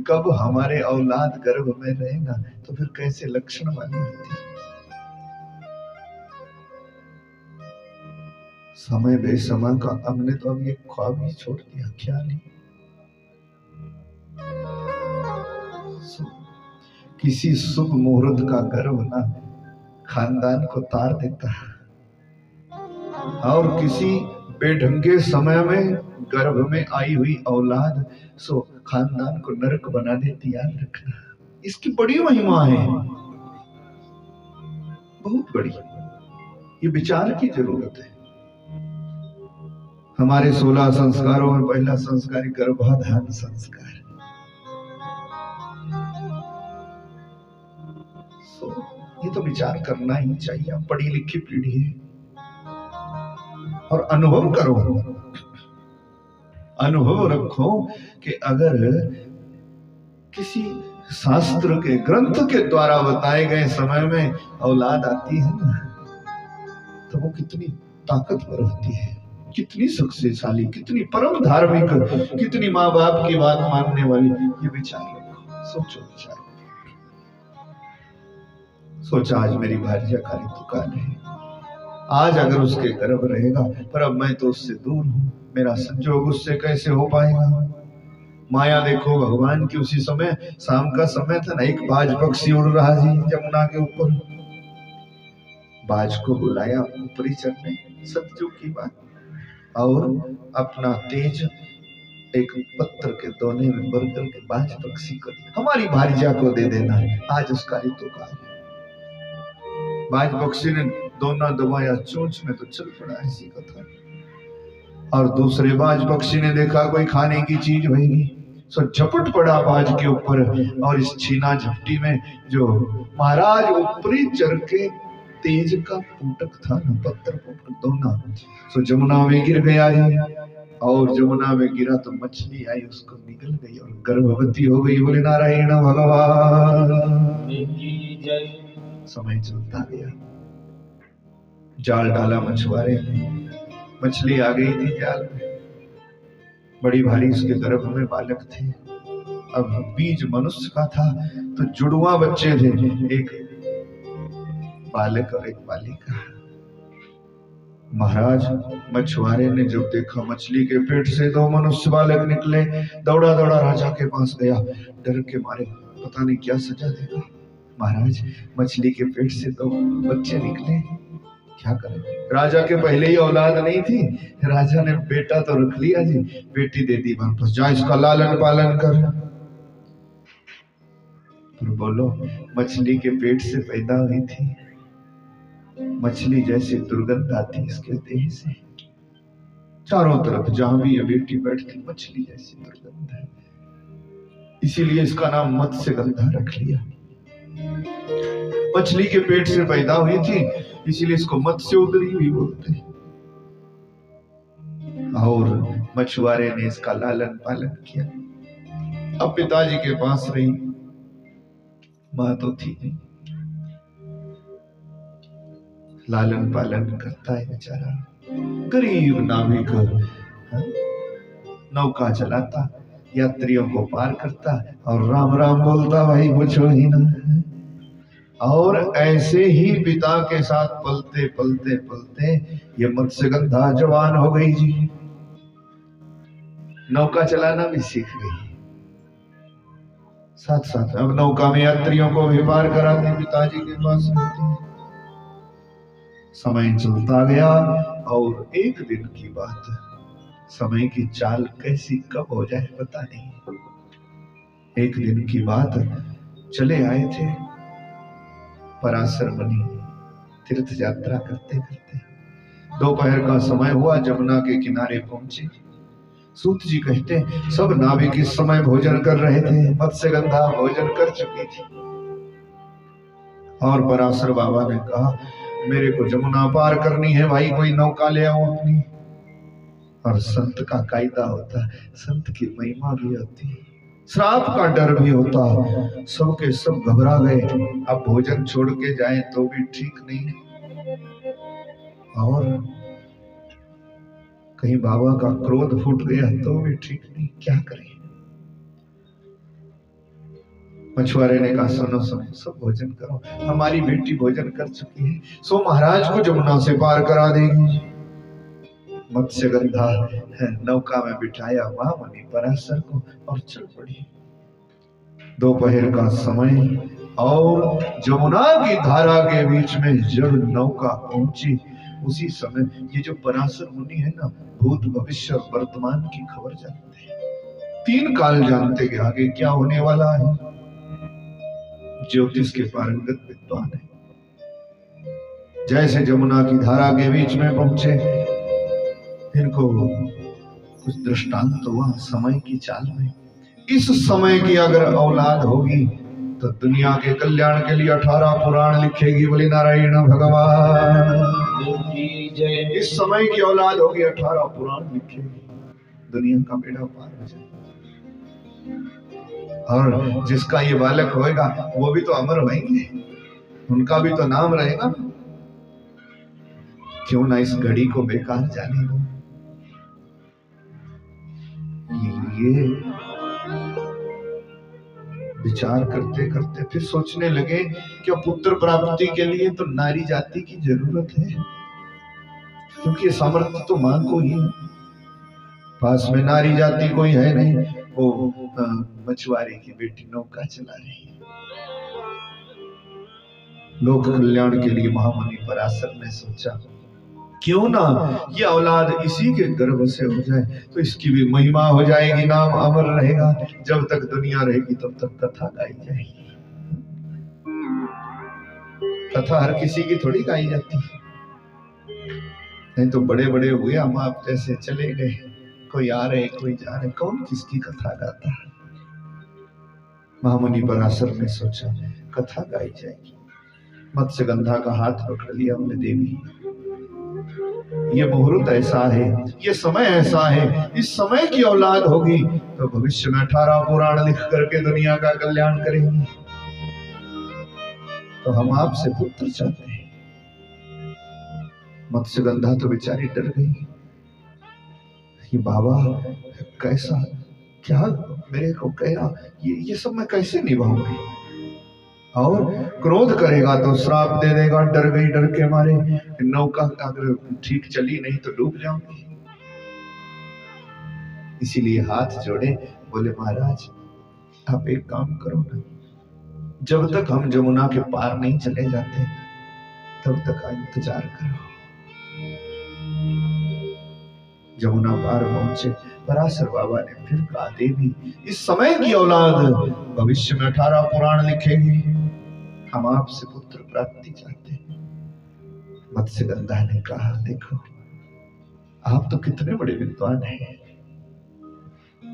कब हमारे औलाद गर्भ में रहे ना, तो फिर कैसे लक्षण वाली होती है। समय बेसमय का हमने तो अब ये ख्वाब ही छोड़ दिया, क्या नहीं। किसी शुभ मुहूर्त का गर्भ ना खानदान को तार देता है, और किसी बेढंगे समय में गर्भ में आई हुई औलाद सो खानदान को नरक बना देती। याद रखना, इसकी बड़ी महिमा है, बहुत बड़ी। ये विचार की जरूरत है। हमारे 16 संस्कारों में पहला संस्कार गर्भाधान संस्कार। ये तो विचार करना ही चाहिए। आप पढ़ी लिखी पीढ़ी है और अनुभव करो, अनुभव रखो कि अगर किसी शास्त्र के ग्रंथ के द्वारा बताए गए समय में औलाद आती है ना, तो वो कितनी ताकतवर होती है, कितनी शक्तिशाली, कितनी परम धार्मिक, कितनी माँ बाप की बात मानने वाली। ये विचार रखो, सोचो विचार। सोचा आज मेरी भार्या का ऋतुकाल है, आज अगर उसके गर्भ रहेगा, पर अब मैं तो उससे दूर हूं, मेरा संजोग उससे कैसे हो पाएगा। माया देखो भगवान की। उसी समय शाम का समय था ना, एक बाज पक्षी उड़ रहा जी जमुना के ऊपर। बाज को बुलाया ऊपरी चढ़ने, सतयुग की बात, और अपना तेज एक पत्थर के दोने में भर करके बाज पक्षी को हमारी भार्या को दे देना, आज उसका ऋतुकाल। बाज पक्षी ने दोना दबाया चोंच में तो चल पड़ा, ऐसी कथा। और दूसरे बाज पक्षी ने देखा कोई खाने की चीज होगी, सो झपट पड़ा बाज के ऊपर। और इस छीना झपटी में जो महाराज ऊपरी चढ़ के तेज का पुटक था ना, पत्थर पुटक दोना, सो जमुना में गिर गया जी। और जमुना में गिरा तो मछली आई, उसको निगल गई और गर्भवती हो गई। बोले नारायण भगवान की जय। समय चलता गया, जाल डाला मछुआरे ने, मछली आ गई थी जाल में, बड़ी भारी उसके गर्भ में बालक थे। अब बीज मनुष्य का था तो जुड़वा बच्चे थे, एक बालक और एक बालिका। महाराज मछुआरे ने जब देखा मछली के पेट से 2 मनुष्य बालक निकले, दौड़ा दौड़ा राजा के पास गया, डर के मारे पता नहीं क्या सजा देगा। महाराज मछली के पेट से 2 बच्चे निकले, क्या करें। राजा के पहले ही औलाद नहीं थी, राजा ने बेटा तो रख लिया जी, बेटी दे दी वापस, जा इसका लालन पालन कर। पर बोलो मछली के पेट से पैदा हुई थी, मछली जैसी दुर्गंध आती इसके देह से, चारों तरफ जहां भी ये बेटी बैठती मछली जैसी दुर्गंध है, इसीलिए इसका नाम मत्स्यगंधा रख लिया। मछली के पेट से पैदा हुई थी, इसीलिए इसको मत्स्य उदरी भी बोलते हैं। और मछुआरे ने इसका लालन पालन किया। अब पिताजी के पास रही, मां तो थी नहीं, लालन पालन करता है बेचारा, गरीब नाविक, नौका चलाता, यात्रियों को पार करता और राम राम बोलता, भाई पूछो ही ना। और ऐसे ही पिता के साथ पलते पलते पलते ये मत्स्यगंधा जवान हो गई जी, नौका चलाना भी सीख गई, साथ साथ अब नौका में यात्रियों को भी पार कराती, पिताजी के पास रहती। समय चलता गया और एक दिन की बात, समय की चाल कैसी कब हो जाए पता नहीं। एक दिन की बात, चले आए थे पराशर मुनि तीर्थ यात्रा करते करते, दोपहर का समय हुआ, जमुना के किनारे पहुंचे। सूत जी कहते सब नाविक इस समय भोजन कर रहे थे, मत्स्यगंधा भोजन कर चुकी थी। और पराशर बाबा ने कहा मेरे को जमुना पार करनी है भाई, कोई नौका ले आओ अपनी। और संत का कायदा होता है, संत की महिमा भी होती है, श्राप का डर भी होता। सबके सब घबरा गए, अब भोजन छोड़ के जाएं तो भी ठीक नहीं, और कहीं बाबा का क्रोध फूट गया तो भी ठीक नहीं, क्या करें। मछुआरे ने कहा सुनो सुनो, सब भोजन करो, हमारी बेटी भोजन कर चुकी है, सो महाराज को जमुना से पार करा देगी। मत्स्यगंधा नौका में बिठाया महामुनि पराशर को और चल पड़ी। दोपहर का समय और जमुना की धारा के बीच में जब नौका पहुंची, उसी समय ये जो पराशर मुनि है ना, भूत भविष्य वर्तमान की खबर जानते हैं, 3 काल जानते कि आगे क्या होने वाला है, ज्योतिष के पारंगत विद्वान है। जैसे जमुना की धारा के बीच में पहुंचे, इनको कुछ दृष्टांत हुआ समय की चाल में। इस समय की अगर औलाद होगी तो दुनिया के कल्याण के लिए 18 पुराण लिखेगी, बोले नारायण भगवान की जय। इस समय की औलाद होगी, 18 पुराण लिखेगी, दुनिया का बेड़ा पार हो जाए। और जिसका ये बालक होएगा वो भी तो अमर होएंगे, उनका भी तो नाम रहेगा, क्यों ना इस घड़ी को बेकार जाने दो। ये विचार करते करते फिर सोचने लगे कि पुत्र प्राप्ति के लिए तो नारी जाति की जरूरत है, क्योंकि सामर्थ्य तो मां को ही है, पास में नारी जाति कोई है नहीं। वो मछुआरे की बेटी नौका चला रही है। लोक कल्याण के लिए महामुनि पराशर ने सोचा क्यों ना ये औलाद इसी के गर्भ से हो जाए, तो इसकी भी महिमा हो जाएगी, नाम अमर रहेगा, जब तक दुनिया रहेगी तब तक कथा गाई जाएगी। कथा हर किसी की थोड़ी गाई जाती है, नहीं तो बड़े बड़े हुए हम आप जैसे चले गए, कोई आ रहे कोई जा रहे, कौन किसकी कथा गाता है। महामुनि पराशर ने सोचा कथा गाई जाएगी। मत्स्यगंधा का हाथ पकड़ लिया, बोले देवी ये मुहूर्त ऐसा है, ये समय ऐसा है, इस समय की औलाद होगी तो भविष्य में 18 पुराण लिख करके दुनिया का कल्याण करेंगी, तो हम आपसे पुत्र चाहते हैं। मत्स्यगंधा तो बेचारी डर गई, ये बाबा कैसा, क्या मेरे को कह रहा, ये सब मैं कैसे निभाऊंगी, और क्रोध करेगा तो श्राप दे देगा। डर गई, डर के मारे नौका अगर ठीक चली नहीं तो डूब जाऊंगी। इसीलिए हाथ जोड़े, बोले महाराज आप एक काम करो ना, जब तक हम जमुना के पार नहीं चले जाते तब तक इंतजार करो। जमुना पार पहुंचे, पराशर बाबा ने फिर कहा देवी इस समय की औलाद भविष्य में 18 पुराण लिखेगी, हम आपसे पुत्र प्राप्ति चाहते हैं। मत्स्यगंधा ने कहा देखो आप तो कितने बड़े विद्वान हैं,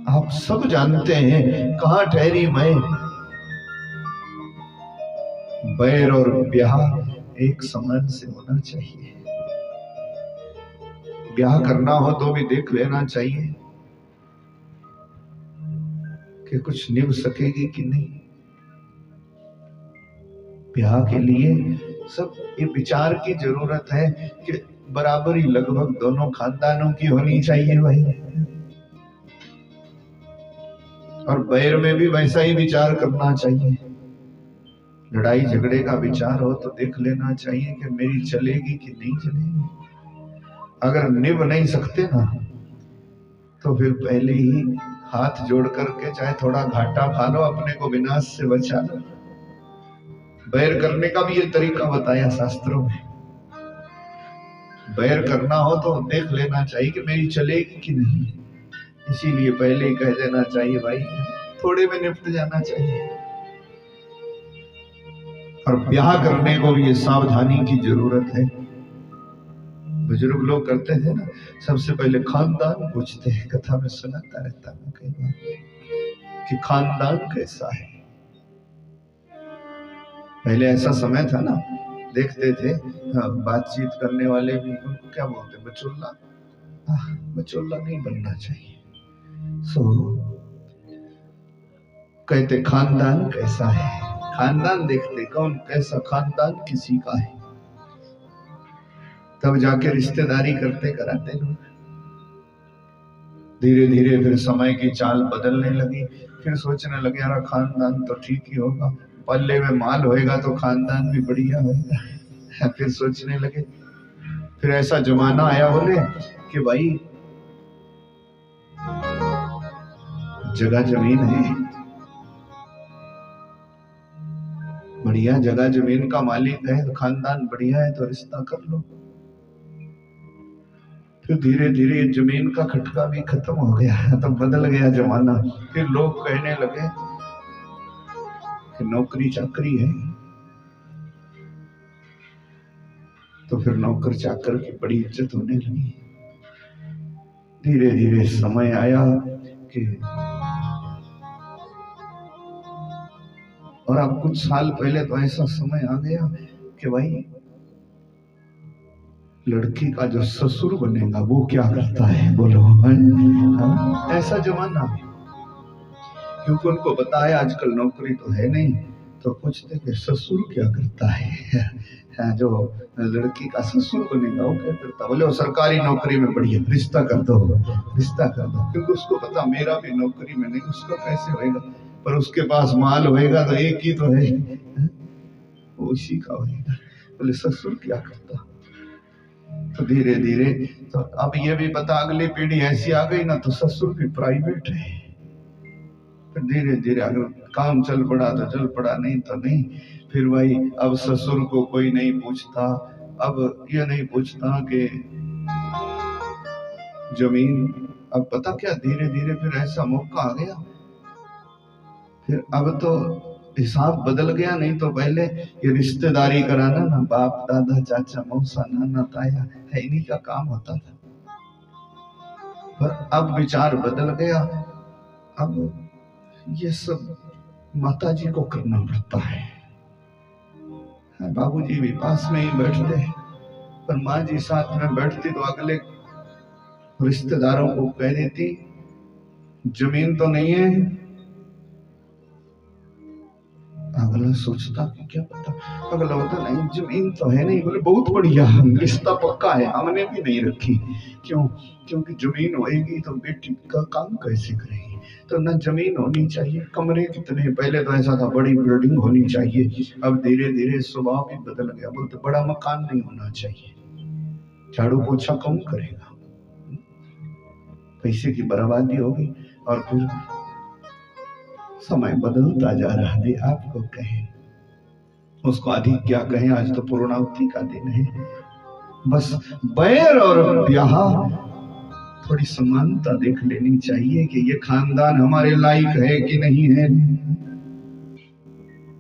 आप सब जानते हैं कहां ठहरी मैं, बैर और ब्याह एक समान से होना चाहिए, ब्याह करना हो तो भी देख लेना चाहिए कि कुछ निभ सकेगी कि नहीं। ब्याह के लिए सब ये विचार की जरूरत है कि बराबरी लगभग दोनों खानदानों की होनी चाहिए भाई, और बैर में भी वैसा ही विचार करना चाहिए। लड़ाई झगड़े का विचार हो तो देख लेना चाहिए कि मेरी चलेगी कि नहीं चलेगी। अगर निभ नहीं सकते ना तो फिर पहले ही हाथ जोड़ करके चाहे थोड़ा घाटा खा लो, अपने को विनाश से बचा लो। बैर करने का भी ये तरीका बताया शास्त्रों में, बैर करना हो तो देख लेना चाहिए कि मेरी चलेगी कि नहीं, इसीलिए पहले ही कह देना चाहिए भाई, थोड़े में निपट जाना चाहिए। और ब्याह करने को भी ये सावधानी की जरूरत है। बुजुर्ग लोग करते थे ना, सबसे पहले खानदान पूछते हैं, कथा में सुनाता रहता मैं कई बार कि खानदान कैसा है। पहले ऐसा समय था ना, देखते थे बातचीत करने वाले भी उनको क्या बोलते, बचुल्ला, बचोला नहीं बनना चाहिए। कहते खानदान कैसा है, खानदान देखते कौन कैसा खानदान किसी का है, तब जाके रिश्तेदारी करते कराते लोग। धीरे धीरे फिर समय की चाल बदलने लगी, फिर सोचने लगे यार खानदान तो ठीक ही होगा, पल्ले में माल होएगा तो खानदान भी बढ़िया होगा। फिर सोचने लगे, फिर ऐसा जमाना आया बोले कि भाई जगह जमीन है, बढ़िया जगह जमीन का मालिक है, खानदान बढ़िया है तो रिश्ता कर लो। फिर धीरे धीरे जमीन का खटका भी खत्म हो गया, तो बदल गया जमाना। फिर लोग कहने लगे कि नौकरी चाकरी है, तो फिर नौकर चाकर की बड़ी इज्जत होने लगी। धीरे धीरे समय आया कि और अब कुछ साल पहले तो ऐसा समय आ गया कि भाई लड़की का जो ससुर बनेगा वो क्या करता है, बोलो। ऐसा जमाना है, क्योंकि उनको बताया आजकल नौकरी तो है नहीं, तो पूछते कि ससुर क्या करता है। जो लड़की का ससुर बनेगा वो क्या करता, बोले वो सरकारी नौकरी में बढ़िया, रिश्ता कर दो, रिश्ता कर दो। क्योंकि उसको पता मेरा भी नौकरी में नहीं, उसको कैसे होएगा, पर उसके पास माल होएगा तो एक ही तो है, वो उसी का होएगा। बोले ससुर क्या करता। तो धीरे धीरे तो अब ये भी पता अगली पीढ़ी ऐसी आ गई ना, तो ससुर भी प्राइवेट है। फिर धीरे धीरे अगर काम चल पड़ा तो चल पड़ा, नहीं तो नहीं। फिर भाई अब ससुर को कोई नहीं पूछता, अब ये नहीं पूछता कि जमीन। अब पता क्या, धीरे धीरे फिर ऐसा मौका आ गया, फिर अब तो हिसाब बदल गया। नहीं तो पहले ये रिश्तेदारी कराना ना, बाप दादा चाचा मौसा नाना ताया है, इन्हीं का काम होता था। पर अब विचार बदल गया, अब ये सब माताजी को करना पड़ता है। बाबूजी भी पास में ही बैठते हैं, पर माँ जी साथ में बैठती तो अगले रिश्तेदारों को कह देती जमीन तो नहीं है। अगला सोचता कि क्या पता, अगला होता नहीं जमीन तो है नहीं, बोले बहुत बढ़िया, रिश्ता पक्का है, हमने भी नहीं रखी। क्यों? क्योंकि जमीन होएगी तो बेटी का काम कैसे करेगी। तो ना जमीन होनी चाहिए, कमरे कितने, पहले तो ऐसा था बड़ी बिल्डिंग होनी चाहिए, अब धीरे धीरे स्वभाव भी बदल गया, बोलते बड़ा मकान नहीं होना चाहिए, झाड़ू पोछा कौन करेगा, पैसे की बर्बादी होगी। और फिर समय बदलता जा रहा है। आपको कहें उसको अधिक क्या कहें, आज तो पूर्णाहुति का दिन है। बस बैर और ब्याह थोड़ी समानता देख लेनी चाहिए कि ये खानदान हमारे लायक है कि नहीं है।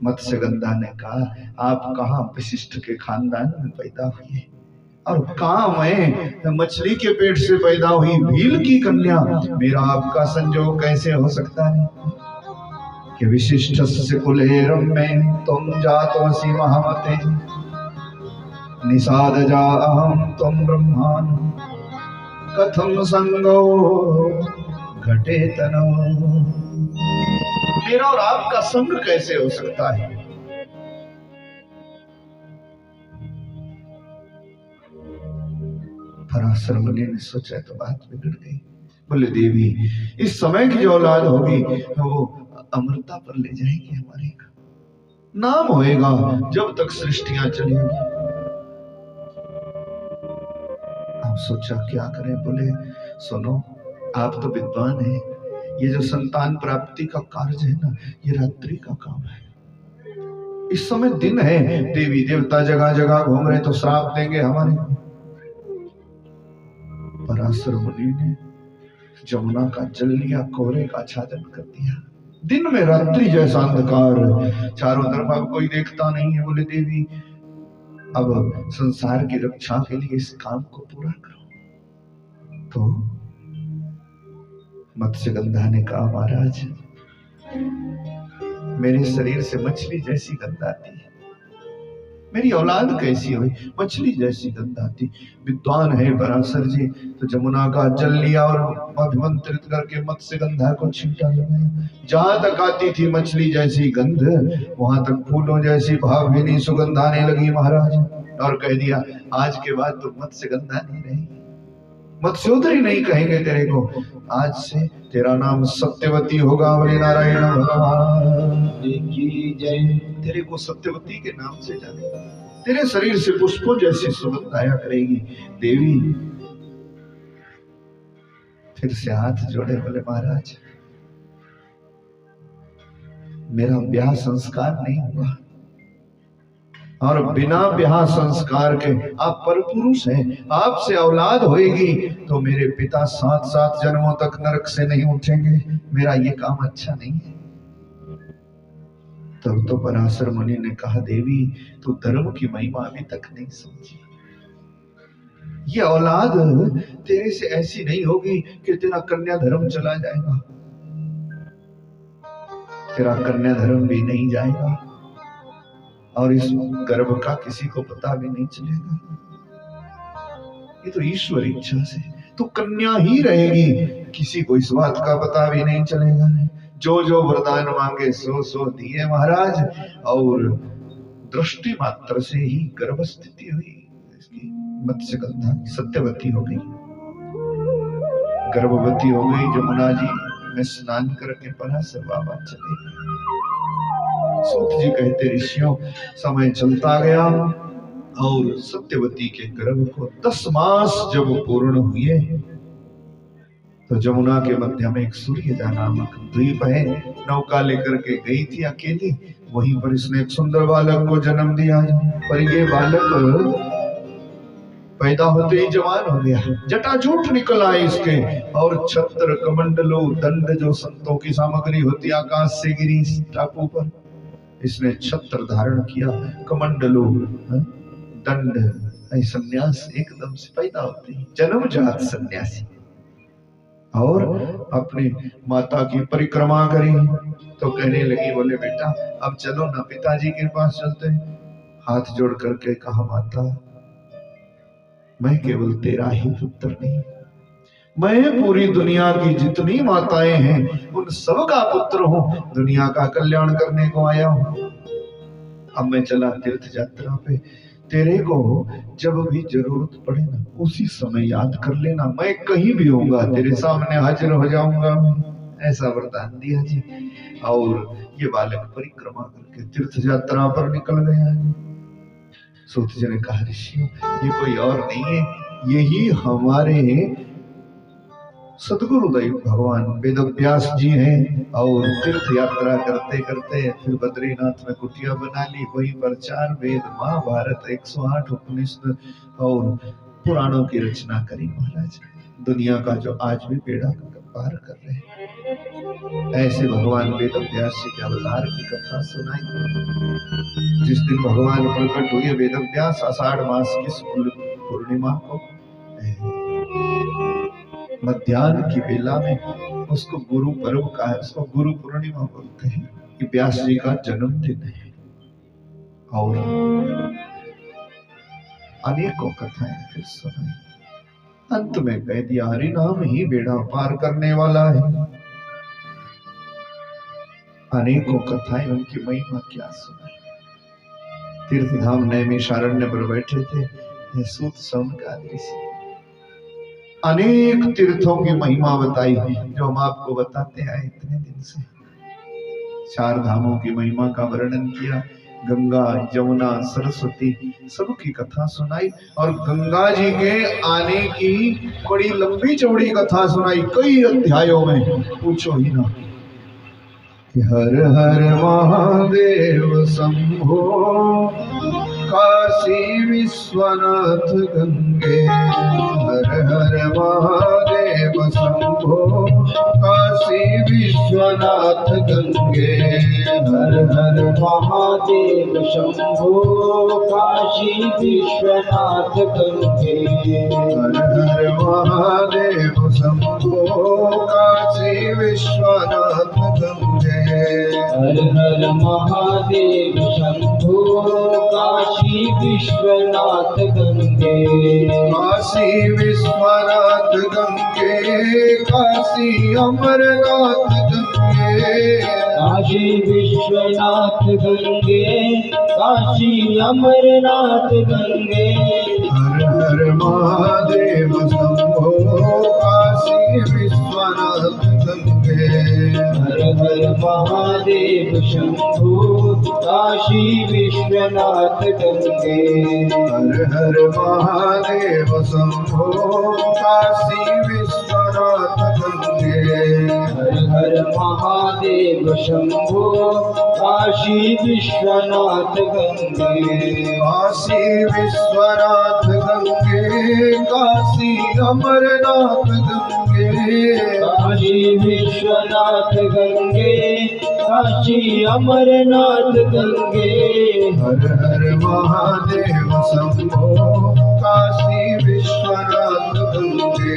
मत्स्यगंधा ने कहा आप कहाँ विशिष्ट के खानदान में पैदा हुए, और कहाँ मैं मछली के पेट से पैदा हुई भील की कन्या, मेरा आपका संजोग कैसे हो सकता है कि विशिष्टस्य कुलेरम में तुम जातोऽसि महामते, निषादजा अहं त्वं ब्रह्मान्, कथम संगो घटे तनो। मेरा और आपका संग कैसे हो सकता है। पराशर मुनि ने सोचा तो बात बिगड़ गई। बोले देवी इस समय की जो औलाद होगी वो अमरता पर ले जाएगी, हमारे का नाम होएगा जब तक सृष्टियां चलेंगी। आप सोचा क्या करें। बोले सुनो आप तो विद्वान हैं, ये जो संतान प्राप्ति का कार्य है ना, ये रात्रि का काम है, इस समय दिन है, देवी देवता जगह जगह घूम रहे तो श्राप देंगे हमारे। पराशर मुनि ने जमुना का जल लिया, कोहरे का आच्छादन कर दिया, दिन में रात्रि जैसा अंधकार, चारों तरफ अब कोई देखता नहीं है। बोले देवी अब संसार की रक्षा के लिए इस काम को पूरा करो। तो मत्स्यगंधा ने कहा महाराज मेरे शरीर से मछली जैसी गंध आती है, मेरी औलाद कैसी हुई, मछली जैसी गंध आती। विद्वान है पराशर जी, तो जमुना का जल लिया और अभिमंत्रित करके मत्स्य गंधा को छींटा लगाया। जहां तक आती थी मछली जैसी गंध, वहां तक फूलों जैसी भावभीनी सुगंध आने लगी महाराज। और कह दिया आज के बाद तो मत्स्य गंधा नहीं रहेगी, मत्स्योदरी नहीं कहेंगे तेरे को, आज से तेरा नाम सत्यवती होगा। बोले नारायण भगवान की जय। तेरे को सत्यवती के नाम से जाने, तेरे शरीर से पुष्पों जैसी सुगंध आया करेगी। देवी फिर से हाथ जोड़े, बोले महाराज मेरा ब्याह संस्कार नहीं हुआ, और बिना ब्याह संस्कार के आप परपुरुष हैं, आपसे औलाद होएगी तो मेरे पिता 7-7 जन्मों तक नरक से नहीं उठेंगे। मेरा ये काम अच्छा नहीं है। तब तो पराशर मुनि ने कहा देवी तू धर्म की महिमा अभी तक नहीं समझी। ये औलाद तेरे से ऐसी नहीं होगी कि तेरा कन्या धर्म चला जाएगा, तेरा कन्या धर्म भी नहीं जाएगा और इस गर्भ का किसी को पता भी नहीं चलेगा। ये तो ईश्वर इच्छा से तो कन्या ही रहेगी, किसी को इस बात का पता भी नहीं चलेगा। जो जो वरदान मांगे सो सो दिए महाराज, और दृष्टि मात्र से ही गर्भ स्थिति हुई। इसकी मत्स्यगंधा सत्यवती हो गई, गर्भवती हो गई। जमुना जी में स्नान करके पराशर बाबा चले। सूत जी कहते ऋषियों समय चलता गया और सत्यवती के गर्भ को 10 मास जब पूर्ण हुए तो जमुना के मध्य में एक सूर्यजा नामक द्वीप है, नौका लेकर के गई थी अकेली। वहीं पर इसने एक सुंदर बालक को जन्म दिया। पर ये बालक पैदा होते ही जवान हो गया, जटाजूट निकल आए इसके, और छत्र कमंडलो दंड जो संतों की सामग्री होती आकाश से गिरी इस टापू पर। इसने छत्र धारण किया, कमंडलो दंड सन्यास एकदम से पैदा होते ही, जन्मजात सन्यासी। और अपनी माता की परिक्रमा करी तो कहने लगी, बोले बेटा अब चलो ना पिताजी के पास चलते हैं। हाथ जोड़ करके कहा माता मैं केवल तेरा ही पुत्र नहीं, मैं पूरी दुनिया की जितनी माताएं हैं उन सब का पुत्र हूं, दुनिया का कल्याण करने को आया हूं। अब मैं चला तीर्थ यात्रा पे, तेरे को जब भी जरूरत पड़े ना उसी समय याद कर लेना, मैं कहीं भी होऊंगा तेरे सामने हाजिर हो जाऊंगा। ऐसा वरदान दिया जी। और ये बालक परिक्रमा करके तीर्थ यात्रा पर निकल गया है। सूत जी ने कहा ऋषियों ये कोई और नहीं है, यही हमारे सदगुरुदेव भगवान वेदव्यास जी हैं। और तीर्थ यात्रा करते करते फिर बद्रीनाथ में कुटिया बना ली, वहीं पर 4 वेद, महाभारत, 108 उपनिषद और पुराणों की रचना करी महाराज। दुनिया का जो आज भी बेड़ा पार कर रहे हैं, ऐसे भगवान वेदव्यास जी के अवतार की कथा सुनाई। जिस दिन भगवान प्रकट हुए वेदव्यास, आषाढ़ मास की शुक्ल पूर्णिमा को मध्याह्न की बेला में, उसको गुरु पर्व का है, उसको गुरु पूर्णिमा बोलते हैं। कि व्यास जी का जन्मदिन है। और अनेकों कथाएं फिर सुनाई। अंत में कह दिया हरि नाम ही बेड़ा पार करने वाला है। अनेकों कथाएं उनकी महिमा क्या सुनाई। तीर्थ धाम नैमिषारण्य पर बैठे थे सूत सौनकादि ऋषि, अनेक तीर्थों की महिमा बताई जो हम आपको बताते आए इतने दिन से। 4 धामों की महिमा का वर्णन किया, गंगा जमुना सरस्वती सबकी कथा सुनाई। और गंगा जी के आने की बड़ी लंबी चौड़ी कथा सुनाई कई अध्यायों में, पूछो ही ना। हर हर महादेव शंभो काशी विश्वनाथ गंगे, हर हर महादेव शंभो काशी विश्वनाथ गंगे, हर हर महादेव शंभो काशी विश्वनाथ गंगे, हर हर महादेव शंभो काशी विश्वनाथ गंगे, हर हर महादेव शंभो काशी विश्वनाथ गंगे, काशी विश्वनाथ गंगे, काशी अमरनाथ गंगे, काशी विश्वनाथ गंगे, काशी अमरनाथ गंगे। हर हर महादेव शंभो काशी विश्वनाथ गंगे, हर हर महादेव शंभो काशी विश्वनाथ गंगे, हर हर महादेव शंभो काशी विश्वनाथ गंगे, हर हर महादेव शंभो काशी विश्वनाथ गंगे, काशी विश्वनाथ गंगे, काशी अमरनाथ गंगे, काशी विश्वनाथ गंगे, काशी अमरनाथ गंगे। हर हर महादेव शंभो काशी विश्वनाथ गंगे,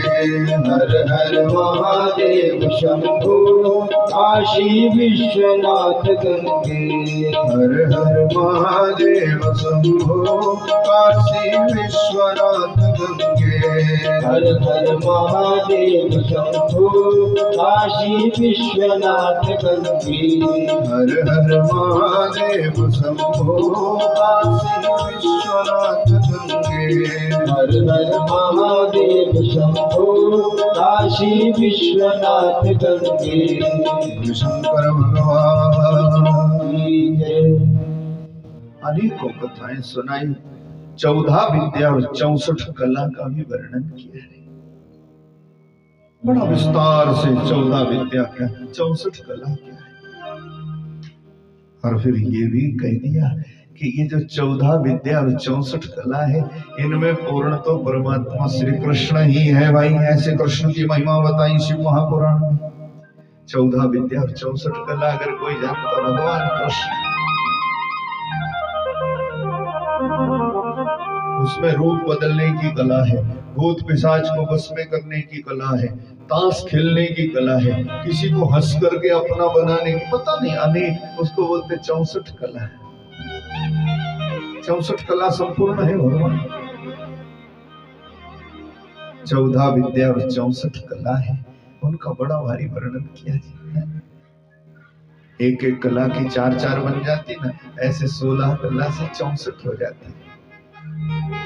हर हर महादेव शंभो काशी विश्वनाथ गंगे, हर हर महादेव शंभो काशी विश्वनाथ गंगे, हर हर महादेव शंभो काशी विश्वनाथ गंगे, हर हर महादेव शंभो काशी विश्वनाथ गंगे, हर हर महादेव शंभो काशी विश्वनाथ गंगे। शंकर भगवान की जय। अनेकों कथाएं सुनाई, 14 विद्या और 64 कला का भी वर्णन किया है। बड़ा विस्तार से 14 विद्या क्या है, 64 कला क्या है, और फिर ये भी कह दिया कि ये जो 14 विद्या और 64 कला है, इनमें पूर्ण तो परमात्मा श्री कृष्ण ही है भाई। ऐसे कृष्ण की महिमा बताई शिव महापुराण में। 14 विद्या और 64 कला अगर कोई जानता, भगवान कृष्ण। उसमें रूप बदलने की कला है, भूत पिशाच को बस में करने की कला है, ताश खेलने की कला है, किसी को हंस करके अपना बनाने की, पता नहीं अनेक, उसको बोलते 64 कला है। 64 कला संपूर्ण है भगवान। 14 विद्या और 64 कला है, उनका बड़ा भारी वर्णन किया जी। एक एक कला की 4-4 बन जाती ना, ऐसे 16 कला से 64 हो जाती।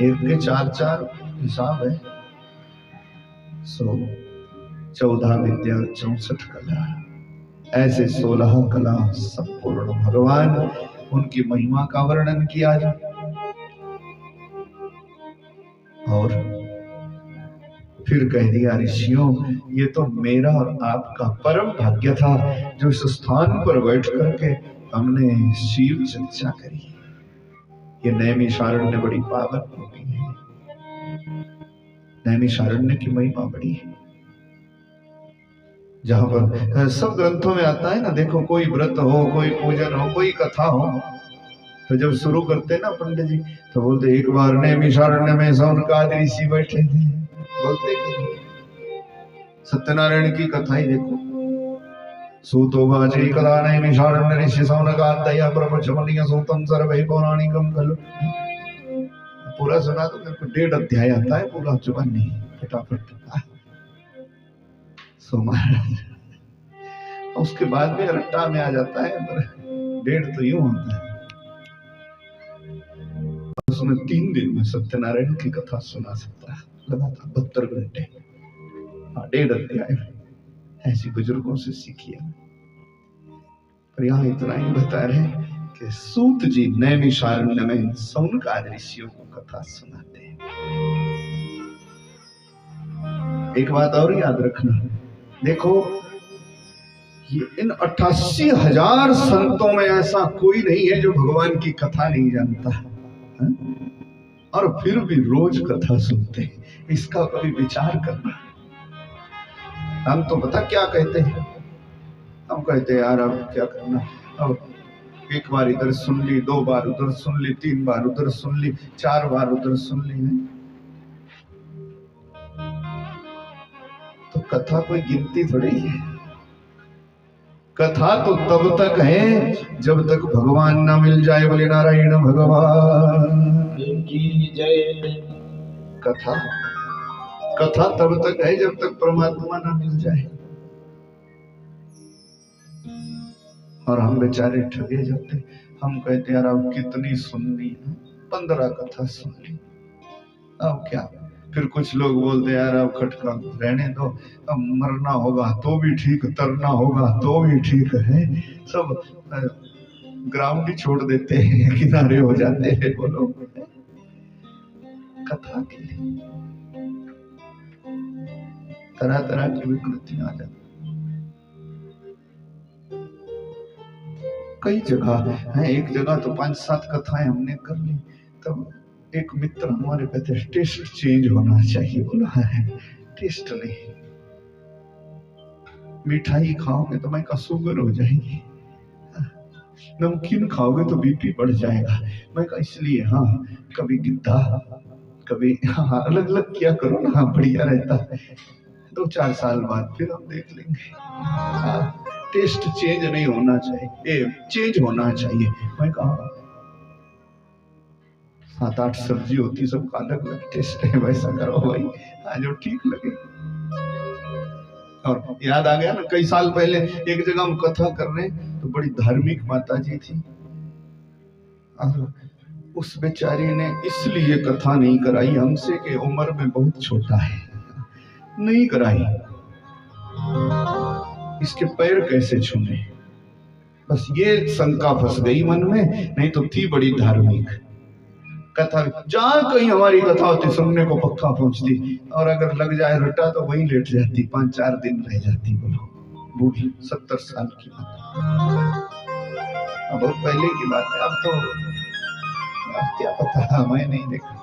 एक के 4-4 हिसाब है, 14 विद्या 64 कला, ऐसे 16 कला संपूर्ण भगवान, उनकी महिमा का वर्णन किया जाए। और फिर कह दिया ऋषियों, ये तो मेरा और आपका परम भाग्य था जो इस स्थान पर बैठ करके हमने शिव चर्चा करी। ये नैमिषारण्य बड़ी पावन भूमि है, नैमिषारण्य की महिमा बड़ी है, जहां पर सब ग्रंथों में आता है ना। देखो, कोई व्रत हो, कोई पूजन हो, कोई कथा हो, तो जब शुरू करते ना पंडित जी, तो बोलते एक बार नैमिषारण्य में शौनकादि ऋषि बैठे थे, बोलते कि सत्यनारायण की कथा ही देखो। सूतो वाचे कदा नैमिषारण्य ऋषि शौनकादया प्रवचमनीय सूतम सर्वै पौराणिकम खलु। पूरा सुना तो मेरे को 1.5 अध्याय आता है, पूरा जुबान नहीं, फटाफट। सो महाराज उसके बाद भी रट्टा में आ जाता है, पर 1.5 तो यूं होता है। उसमें 3 दिन में सत्यनारायण की कथा सुना सकता है, लगातार 72 घंटे। 1.5 अध्याय ऐसी बुजुर्गों से सीखिए। पर यहाँ इतना ही बता रहे कि सूत जी नैमिषारण्य में शौनकादि ऋषियों को कथा सुनाते हैं। एक बात और याद रखना, देखो ये इन 88,000 संतों में ऐसा कोई नहीं है जो भगवान की कथा नहीं जानता है, और फिर भी रोज कथा सुनते हैं। इसका कभी विचार करना। हम तो पता क्या कहते हैं, हम कहते हैं यार अब क्या करना, अब एक बार इधर सुन ली, 2 बार उधर सुन ली, 3 बार उधर सुन ली, 4 बार उधर सुन ली। तो कथा कोई गिनती थोड़ी है। कथा तो तब तक है जब तक भगवान ना मिल जाए। बोले नारायण भगवान की जय। कथा कथा तब तक है जब तक परमात्मा ना मिल जाए। और हम बेचारे ठगे जाते। हम कहते यार अब कितनी सुननी है, 15 कथा सुन ली, अब क्या। फिर कुछ लोग बोलते यार अब खटका रहने दो, अब मरना होगा तो भी ठीक, तरना होगा तो भी ठीक है। सब ग्राउंड ही छोड़ देते हैं, किनारे हो जाते हैं। बोलो कथा के लिए तरह तरह की विकृतियां आ जाती। कई जगह है, एक जगह तो 5-7 कथाएं हमने कर ली। तब एक मित्र हमारे कहते टेस्ट चेंज होना चाहिए। बोला है टेस्ट नहीं, मिठाई खाओगे तो मैं का शुगर हो जाएगी, नमकीन खाओगे तो बीपी बढ़ जाएगा। मैं कहा इसलिए हाँ कभी गिद्धा कभी हाँ अलग अलग किया करो ना, हाँ बढ़िया रहता है। 2-4 साल बाद फिर हम देख लेंगे। टेस्ट चेंज नहीं होना चाहिए, चेंज होना चाहिए। मैं कहा 7-8 सब्जी होती, सबका अलग अलग टेस्ट है, वैसा करो भाई जो ठीक लगे। और याद आ गया ना, कई साल पहले एक जगह हम कथा कर रहे तो बड़ी धार्मिक माता जी थी, और उस बेचारी ने इसलिए कथा नहीं कराई हमसे कि उम्र में बहुत छोटा है, नहीं कराई। इसके पैर कैसे छूने, बस ये शंका फंस गई मन में, नहीं तो थी बड़ी धार्मिक। कथा जहां कहीं हमारी कथा होती सुनने को पक्का पहुंचती, और अगर लग जाए रटा तो वहीं लेट जाती, 5-4 दिन रह जाती। बोलो बूढ़ी 70 साल की बात, बहुत पहले की बात है। अब तो क्या पता, मैं नहीं देखा।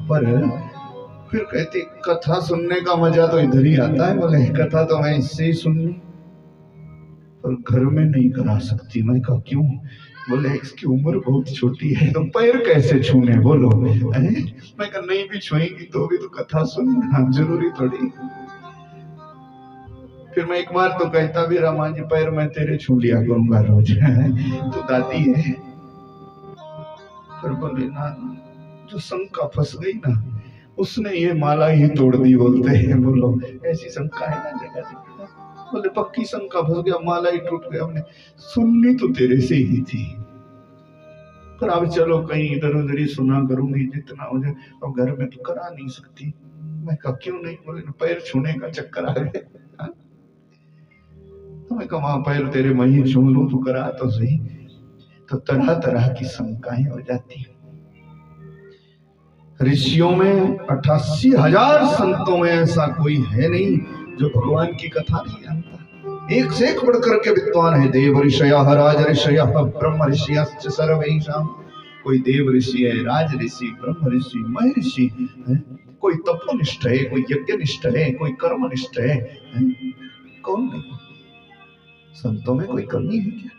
पर फिर कहती कथा सुनने का मजा तो इधर ही आता है। बोले कथा तो मैं इससे ही सुननी, पर घर में नहीं करा सकती। मैं कहा क्यों? बोले इसकी उम्र बहुत छोटी है, तो पैर कैसे छूने। बोलो मैं कहा नहीं भी छुएंगी तो भी तो कथा सुनना जरूरी थोड़ी। फिर मैं एक बार तो कहता भी रामा जी पैर मैं तेरे छू लिया करूंगा रोज, तो दादी है। फिर बोले ना जो शंका फंस गई ना, उसने ये माला ही तोड़ दी बोलते हैं। बोलो ऐसी शंका है ना जगह जगह। बोले पक्की शंका फंस गया, माला ही टूट गया। हमने सुननी तो तेरे से ही थी, पर अब चलो कहीं इधर उधर ही सुना करूंगी जितना हो जाए, अब घर में तो करा नहीं सकती। मैं कहा क्यों नहीं? बोले पैर छूने का चक्कर आ गया। तो मैं कहा पैर तेरे मैं ही छू लूं, तो करा तो सही। तो तरह तरह की शंकाएं हो जाती हैं। ऋषियों में 88,000 संतों में ऐसा कोई है नहीं जो भगवान की कथा नहीं जानता। एक से एक बढ़कर के विद्वान है। देव ऋषय राज ऋषय ब्रह्म ऋषि सर्वेषां। कोई देव ऋषि है, राज ऋषि, ब्रह्म ऋषि, महर्षि है, कोई तपोनिष्ठ है, कोई यज्ञनिष्ठ है, कोई कर्मनिष्ठ है। कौन नहीं? संतों में कोई कमी है क्या?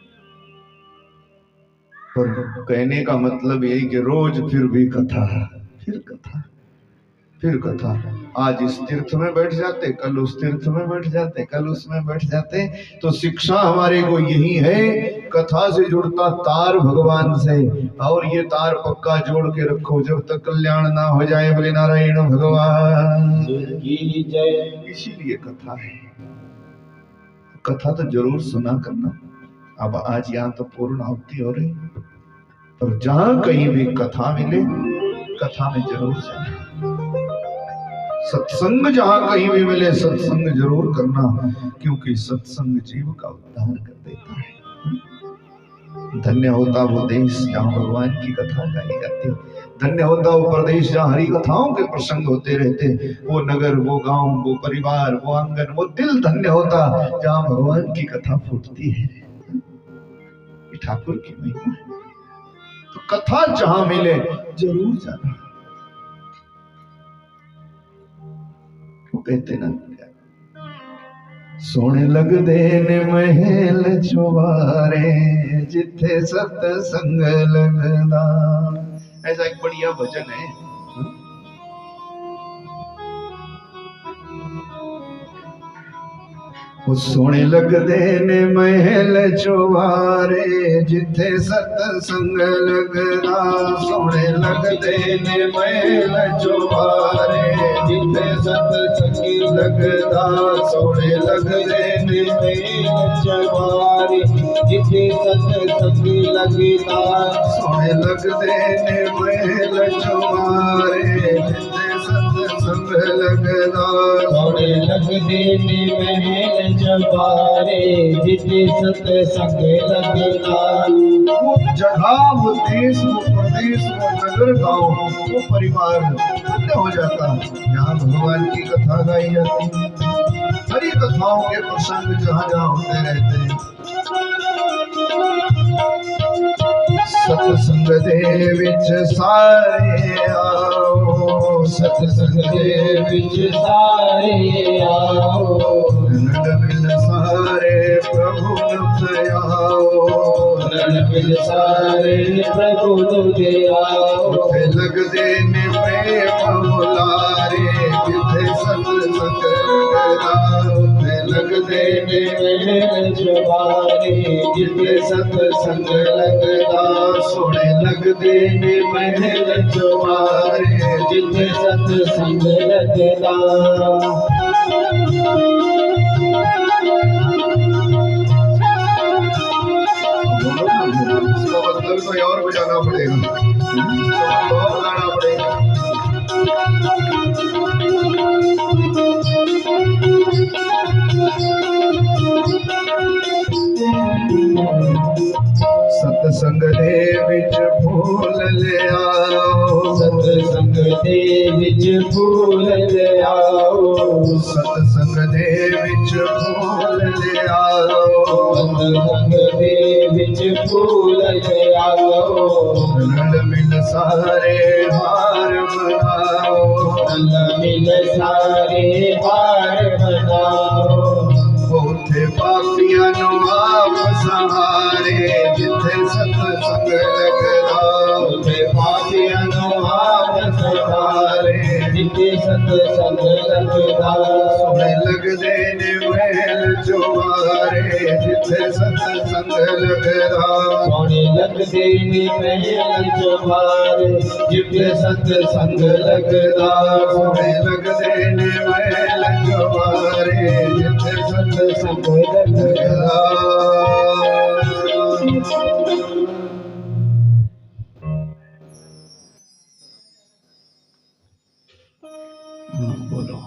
पर कहने का मतलब यही कि रोज फिर भी कथा, फिर कथा, फिर कथा। आज इस तीर्थ में बैठ जाते, कल उस तीर्थ में बैठ जाते, कल उसमें बैठ जाते। तो शिक्षा हमारे को यही है, कथा से जुड़ता तार भगवान से, और ये तार पक्का जोड़ के रखो जब तक कल्याण ना हो जाए। बोले नारायण भगवान की जय। इसीलिए कथा है, कथा तो जरूर सुना करना। अब आज यहाँ तो पूर्ण आहुति हो रही, पर जहां कहीं भी कथा मिले, कथा में जरूर जाना। सत्संग जहां कहीं भी मिले, सत्संग जरूर करना, क्योंकि सत्संग जीव का उद्धार कर देता है। धन्य होता वो देश जहां भगवान की कथा गाई जाती, धन्य होता वो प्रदेश जहां हरि कथाओं के प्रसंग होते रहते, वो नगर, वो गांव, वो परिवार, वो आंगन, वो दिल धन्य होता जहां भगवान की कथा फूटती है। ठाकुर की महिमा है। तो कथा जहां मिले जरूर जाना। वो कहते ना सोने लग देने महल चुबारे जिथे सत्संग लगदा। ऐसा एक बढ़िया भजन है। वो सोने लगदे ने महल चुबारे जिथे सतसंग लगदा। सोने लगदे ने महल चुबारे जिथे सतसंग लगदा। सोने लगदे ने महल चुबारे जिथे सतसंग लगदा। सोने लगदे ने महल चुबारे जिथे सतसंग लगदा। सोने लगदे ने महल चुबारे जिथे सतसंग लगदा। वो जगह, वो देश, वो प्रदेश, वो नगर, गांव, वो परिवार धन्य हो जाता जहाँ भगवान की कथा गाई जाती। हरी कथाओं के प्रसंग जहाँ जहाँ होते रहते हैं। सतसंग दे विच सारे आओ। सतसंग दे विच सारे आओ। नंद मिल सारे प्रभु नुत आओ। नंद मिल सारे प्रभु नुत आओ। उथे लगदे ने प्रेम मुलारे जिथे सतसंग लगदा। उथे लगदे ने महल चुबारे जिथे सतसंग लगदा। सोने लगदे ने महल चुबारे जिथे सतसंग लगदा। इसका मतलब कोई और बजाना पड़ेगा, और गाना पड़ेगा। सतसंग दे विच फूल ले आओ। सतसंग दे विच फूल ले आओ। सतसंग दे विच फूल ले आओ। सतसंग दे विच फूल ले आओ। रल मिल सारे हार मनाओ। रल मिल सारे हार मनाओ। उथे पापियां नु आप सहारे जिथे सतसंग लगदा। उथे पापियां नु आप सहारे जिथे सतसंग लगदा। सोने लगदे ने महल चुबारे जिथे सतसंग लगदा। सोने लगदे ने महल चुबारे जिथे सतसंग लगदा। सोने लगदे ने महल चुबारे जिथे सतसंग लगदा। बोलो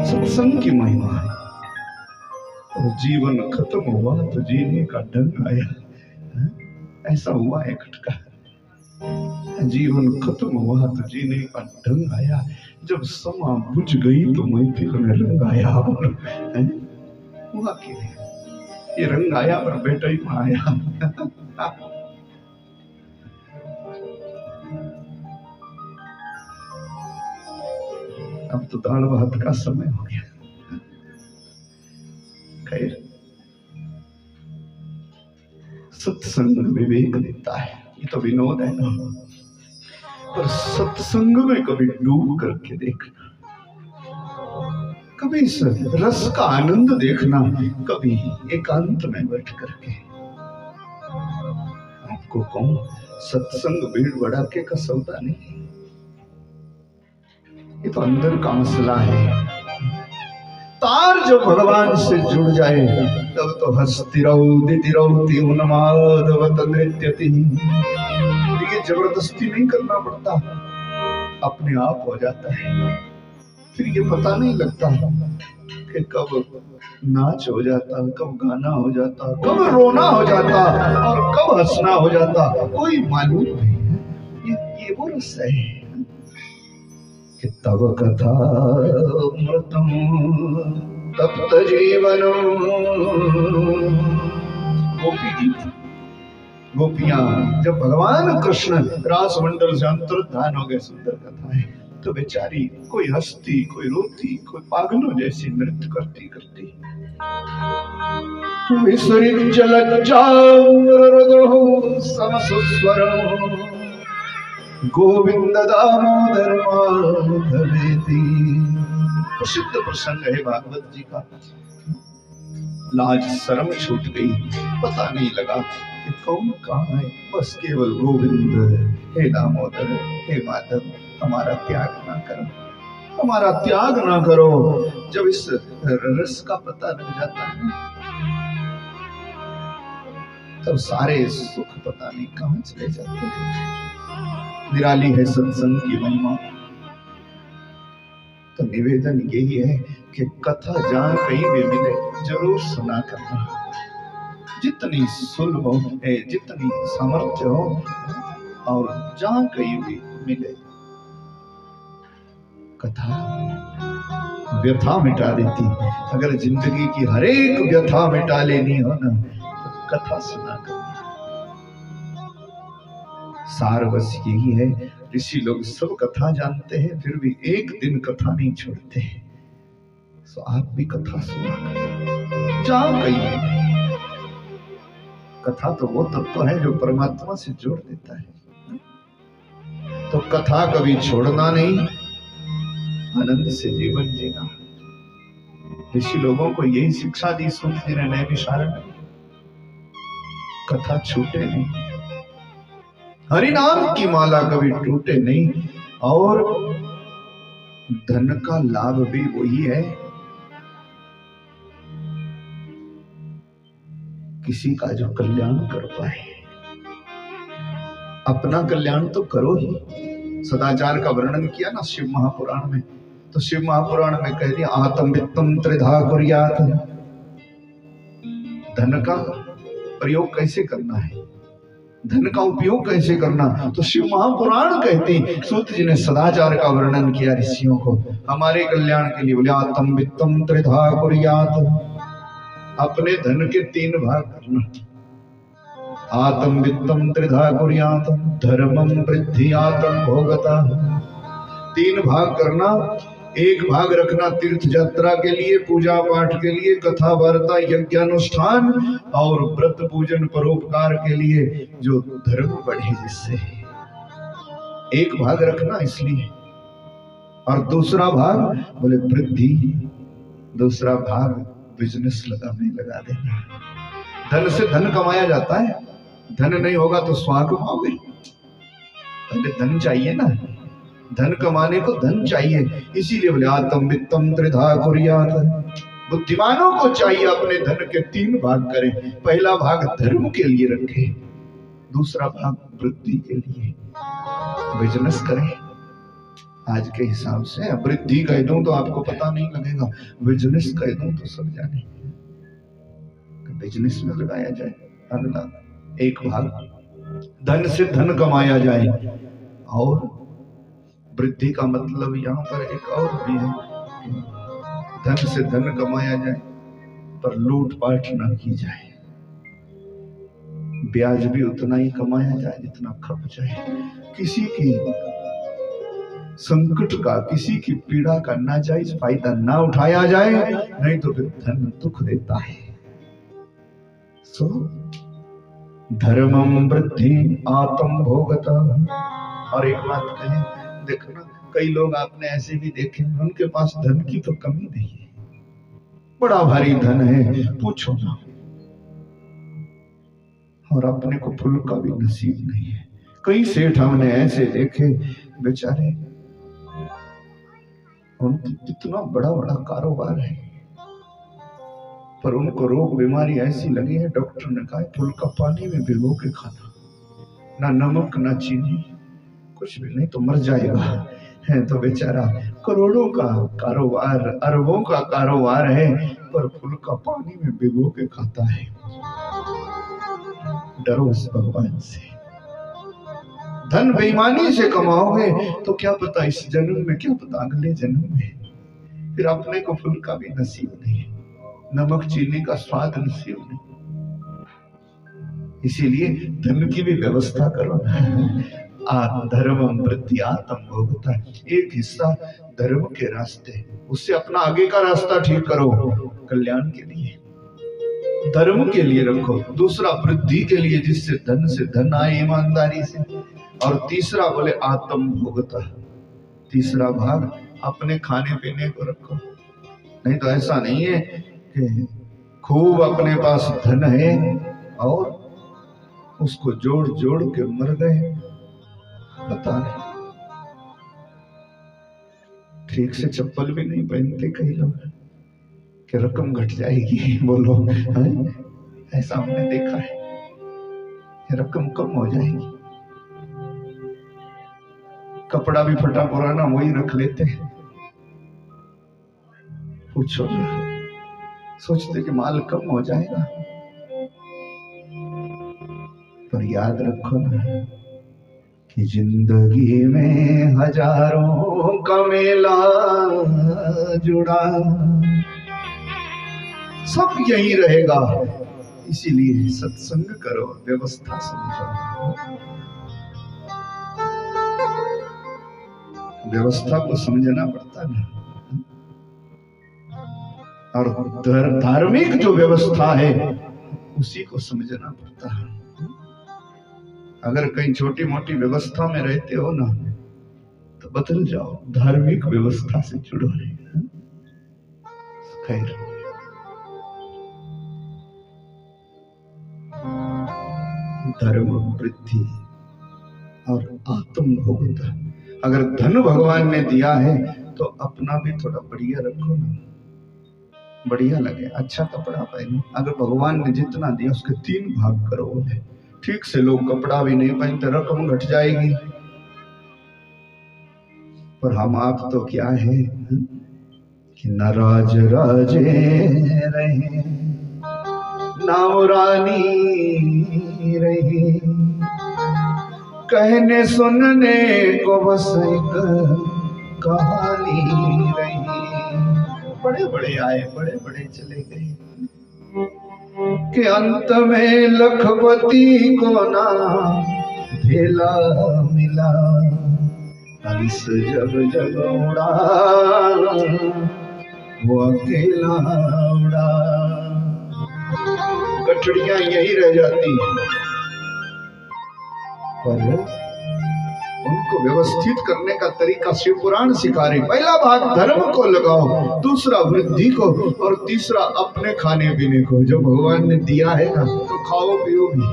सत्संग की महिमा है। और जीवन खत्म हुआ तो जीने का ढंग आया। ऐसा हुआ है खटका। जीवन खत्म हुआ तो जीने का ढंग आया। जब समा बुझ गई तो महफिल में रंग आया। हुआ कि ये रंग आया पर बेटा ही आया। अब तो दाल भात का समय हो गया। खैर, सत्संग विवेक देता है, ये तो विनोद है ना। पर सत्संग में कभी डूब करके देखना, कभी इस रस का आनंद देखना, कभी एकांत में बैठ करके। आपको कहूं, सत्संग भीड़ भड़ाके का सौदा नहीं, ये तो अंदर का मसला है। तार जो भगवान से जुड़ जाए तब तो हंसती रहो देती रहोती उन्मादवत नृत्यति। ये जबरदस्ती नहीं करना पड़ता, अपने आप हो जाता है। फिर ये पता नहीं लगता कि कब नाच हो जाता, कब गाना हो जाता, कब रोना हो जाता और कब हंसना हो जाता, कोई मालूम नहीं। ये वो रस है कि तब कथा मृतम तप्त जीवनम। गोपी गीत, गोपियां जब भगवान कृष्ण रास मंडल से अंतर्धान हो गए, सुंदर कथा है, तो बेचारी कोई हंसती, कोई रोती, कोई पागलों जैसी नृत्य करती करती। विसरित लज्जां समसुस्वरं गोविंद दामोदर माधवेति। प्रसिद्ध प्रसंग है भागवत जी का। लाज शर्म छूट गई, पता नहीं लगा कि कौन कहाँ है। बस केवल गोविंद, हे दामोदर, हे माधव, हमारा त्याग ना करो, हमारा त्याग ना करो। जब इस रस का पता लग जाता है तब सारे सुख पता नहीं कहाँ चले जाते हैं। निराली है सत्संग की महिमा। तो निवेदन यही है कि कथा जहां कहीं भी मिले जरूर सुना करना। जितनी सुलभ हो, जितनी सामर्थ्य हो, और जहां कहीं भी मिले कथा व्यथा मिटा देती। अगर जिंदगी की हर एक व्यथा मिटा लेनी हो ना तो कथा सुना करना। सार बस यही है। ऋषि लोग सब कथा जानते हैं फिर भी एक दिन कथा नहीं छोड़ते। तो आप भी कथा सुना करें जहां कहीं भी। कथा तो वो तत्व है जो परमात्मा से जोड़ देता है। तो कथा कभी छोड़ना नहीं, आनंद से जीवन जीना। ऋषि लोगों को यही शिक्षा दी सूत जी ने नैमिषारण्य में। कथा छूटे नहीं, हरि नाम की माला कभी टूटे नहीं। और धन का लाभ भी वही है किसी का जो कल्याण कर पाए। अपना कल्याण तो करो ही। सदाचार का वर्णन किया ना शिव महापुराण में, तो शिव महापुराण में कह दिया आत्म वित्तम त्रिधा कुर्यात्। धन का प्रयोग कैसे करना है, धन का उपयोग कैसे करना, तो शिव महापुराण कहते। सूत जी ने सदाचार का वर्णन किया ऋषियों को हमारे कल्याण के लिए। बोले आत्म वित्तम त्रिधा कुर्यात्, अपने धन के 3 भाग करना। आत्म वित्तम त्रिधा कुर्यात् धर्मम वृद्धि आत्म भोगता। 3 भाग करना। 1 भाग रखना तीर्थ यात्रा के लिए, पूजा पाठ के लिए, कथा वार्ता यज्ञानुष्ठान और व्रत पूजन परोपकार के लिए, जो धर्म बढ़े जिससे। 1 भाग रखना इसलिए। और दूसरा भाग बोले वृद्धि, दूसरा भाग बिजनेस लगा देना। धन से धन कमाया जाता है, धन नहीं होगा तो स्वाग पाओगे। पहले धन चाहिए ना, धन कमाने को धन चाहिए। इसीलिए बोले आत्म वित्तम त्रिधा कुर्यात्। बुद्धिमानों को चाहिए अपने धन के 3 भाग करें। पहला भाग धर्म के लिए रखे, दूसरा भाग वृद्धि के लिए। बिजनेस करें आज के हिसाब से। वृद्धि कह दूं तो आपको पता नहीं लगेगा, बिजनेस कह दूं तो सब जाने। बिजनेस में लगाया जाए अगला 1 भाग, धन से धन कमाया जाए। और वृद्धि का मतलब यहाँ पर एक और भी है, धन से धन कमाया जाए पर लूटपाट न की जाए। ब्याज भी उतना ही कमाया जाए जितना खप जाए। किसी की संकट का, किसी की पीड़ा का नाजायज फायदा ना उठाया जाए, नहीं तो फिर धन दुख देता है। सो धर्मम वृद्धि आत्म भोगता। और एक बात कहें, देखना कई लोग आपने ऐसे भी देखे उनके पास धन की तो कमी नहीं है, बड़ा भारी धन है पूछो ना, और अपने को फूल का भी नसीब नहीं है। कई सेठ हमने ऐसे देखे बेचारे, उनकी कितना बड़ा बड़ा कारोबार है पर उनको रोग बीमारी ऐसी लगी है, डॉक्टर ने कहा फूल का पानी में भिगो के खाना, ना नमक ना चीनी कुछ भी, नहीं तो मर जाएगा। है तो बेचारा करोड़ों का कारोबार, अरबों का कारोबार है पर फूल का पानी में भिगो के खाता है। डरो उस भगवान से। धन बेईमानी से कमाओगे तो क्या पता इस जन्म में, क्या पता अगले जन्म में। फिर अपने को फूल का भी नसीब नहीं, नमक चीनी का स्वाद नसीब नहीं। इसीलिए धन की भी व्यवस्था करो। धर्मम वृद्धि आत्म भोगता। एक हिस्सा धर्म के रास्ते, उससे अपना आगे का रास्ता ठीक करो, कल्याण के लिए धर्म के लिए रखो। दूसरा वृद्धि के लिए, जिससे धन से धन आए ईमानदारी से। और तीसरा बोले आत्म भोगता, तीसरा भाग अपने खाने पीने को रखो। नहीं तो ऐसा नहीं है कि खूब अपने पास धन है और उसको जोड़ जोड़ के मर गए। पता नहीं, ठीक से चप्पल भी नहीं पहनते कई लोग कि रकम घट जाएगी। बोलो ऐसा हमने देखा है, रकम कम हो जाएगी। कपड़ा भी फटा पुराना वही रख लेते हैं। पूछो ना, सोचते कि माल कम हो जाएगा। पर याद रखो ना कि जिंदगी में हजारों का मेला जुड़ा, सब यही रहेगा। इसीलिए सत्संग करो, व्यवस्था समझो। व्यवस्था को समझना पड़ता ना। और धार्मिक जो व्यवस्था है उसी को समझना पड़ता है। अगर कहीं छोटी मोटी व्यवस्था में रहते हो ना तो बदल जाओ, धार्मिक व्यवस्था से जुड़ो। खैर, धर्म वृद्धि और आत्म भोगता। अगर धन भगवान ने दिया है तो अपना भी थोड़ा बढ़िया रखो ना, बढ़िया लगे, अच्छा कपड़ा पहनो। अगर भगवान ने जितना दिया उसके 3 भाग करो। बोले ठीक से लोग कपड़ा भी नहीं पहनते, रकम घट जाएगी। पर हम आप तो क्या है कि न राज राजे रहे, नाम रानी रहे, कहने सुनने को बस एक कहानी रही। बड़े बड़े आए, बड़े बड़े चले गए कि अंत में लखपति को ना भेला मिला। हंस जब जब उड़ा वो अकेला उड़ा। गठड़ियां यही रह जाती हैं, पर उनको व्यवस्थित करने का तरीका शिव पुराण सिखा रही। पहला भाग धर्म को लगाओ, दूसरा वृद्धि को, और तीसरा अपने खाने पीने को। जो भगवान ने दिया है ना तो खाओ पियो भी।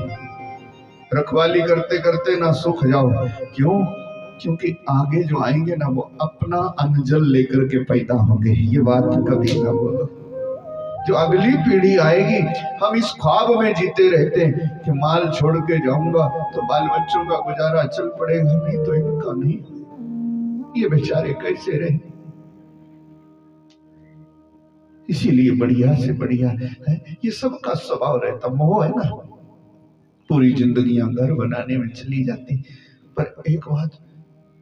रखवाली करते करते ना सूख जाओ। क्यों? क्योंकि आगे जो आएंगे ना वो अपना अनजल लेकर के पैदा होंगे। ये बात कभी ना बोलो। जो अगली पीढ़ी आएगी, हम इस ख्वाब में जीते रहते हैं कि माल छोड़ के जाऊंगा तो बाल बच्चों का गुजारा चल पड़ेगा, नहीं तो इनका नहीं। ये बेचारे कैसे रहे? इसीलिए बढ़िया से बढ़िया है, ये सबका स्वभाव रहता। मोह है ना, पूरी जिंदगियां घर बनाने में चली जाती। पर एक बात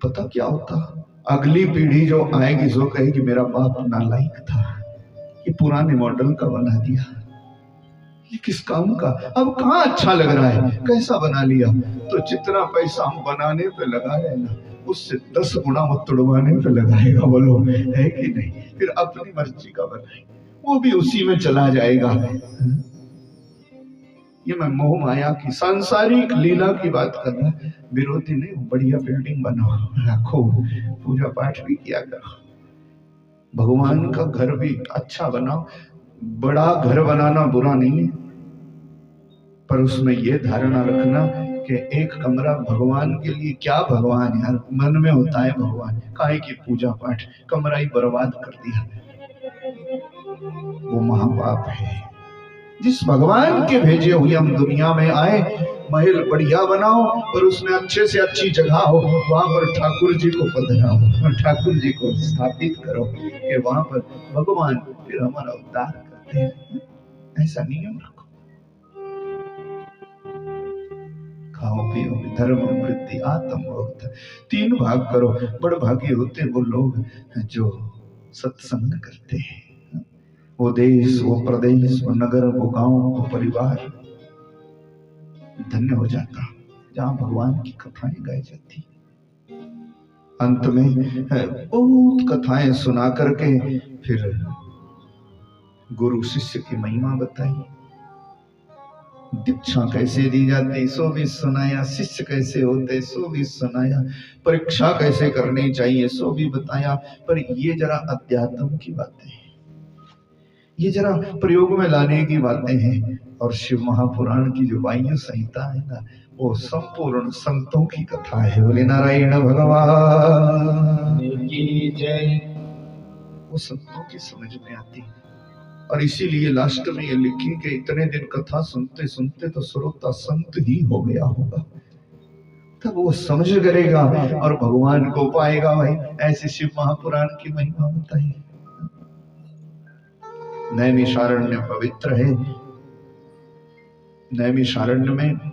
पता क्या होता, अगली पीढ़ी जो आएगी जो कहेगी मेरा बाप नालायक था, ये पुराने मॉडल का बना दिया, ये किस काम का। अब कहाँ अच्छा लग रहा है, कैसा बना लिया। तो जितना पैसा हम बनाने पे लगा रहे हैं ना उससे 10 गुना वो तुड़वाने पे लगाएगा। बोलो है कि नहीं? फिर अपनी मर्जी का बनाए, वो भी उसी में चला जाएगा। ये मैं मोह माया की सांसारिक लीला की बात कर रहा, विरोधी नहीं। बढ़िया बिल्डिंग बनाओ, रखो, पूजा पाठ भी किया करो, भगवान का घर भी अच्छा बनाओ। बड़ा घर बनाना बुरा नहीं है, पर उसमें ये धारणा रखना कि एक कमरा भगवान के लिए। क्या भगवान यार, मन में होता है भगवान, काहे की पूजा पाठ, कमरा ही बर्बाद कर दिया, वो महापाप है। जिस भगवान के भेजे हुए हम दुनिया में आए, महल बढ़िया बनाओ और उसमें अच्छे से अच्छी जगह हो, वहां पर ठाकुर जी को पधराओ, ठाकुर जी को स्थापित करो कि वहां पर भगवान फिर हमारा उद्धार करते हैं। ऐसा नियम रखो। खाओ पियो, धर्म वृद्धि आत्म भोग, 3 भाग करो। बड़ भागी होते वो लोग जो सत्संग करते हैं। वो देश, वो प्रदेश, वो नगर, वो गांव, वो परिवार धन्य हो जाता जहां भगवान की कथाएं गाई जाती। अंत में बहुत कथाएं सुना करके फिर गुरु शिष्य की महिमा बताई, दीक्षा कैसे दी जाती सो भी सुनाया, शिष्य कैसे होते सो भी सुनाया, परीक्षा कैसे करनी चाहिए सो भी बताया। पर ये जरा अध्यात्म की बातें, ये जरा प्रयोग में लाने की बातें हैं। और शिव महापुराण की जो वायु संहिता है ना, वो संपूर्ण संतों की कथा है। बोले नारायण भगवान की जय। वो संतों की समझ में आती है। और इसीलिए लास्ट में ये लिखी कि इतने दिन कथा सुनते सुनते तो श्रोता संत ही हो गया होगा, तब वो समझ करेगा और भगवान को पाएगा। भाई ऐसे शिव महापुराण की महिमा बताई। नैमिषारण्य पवित्र है। नैमिषारण्य में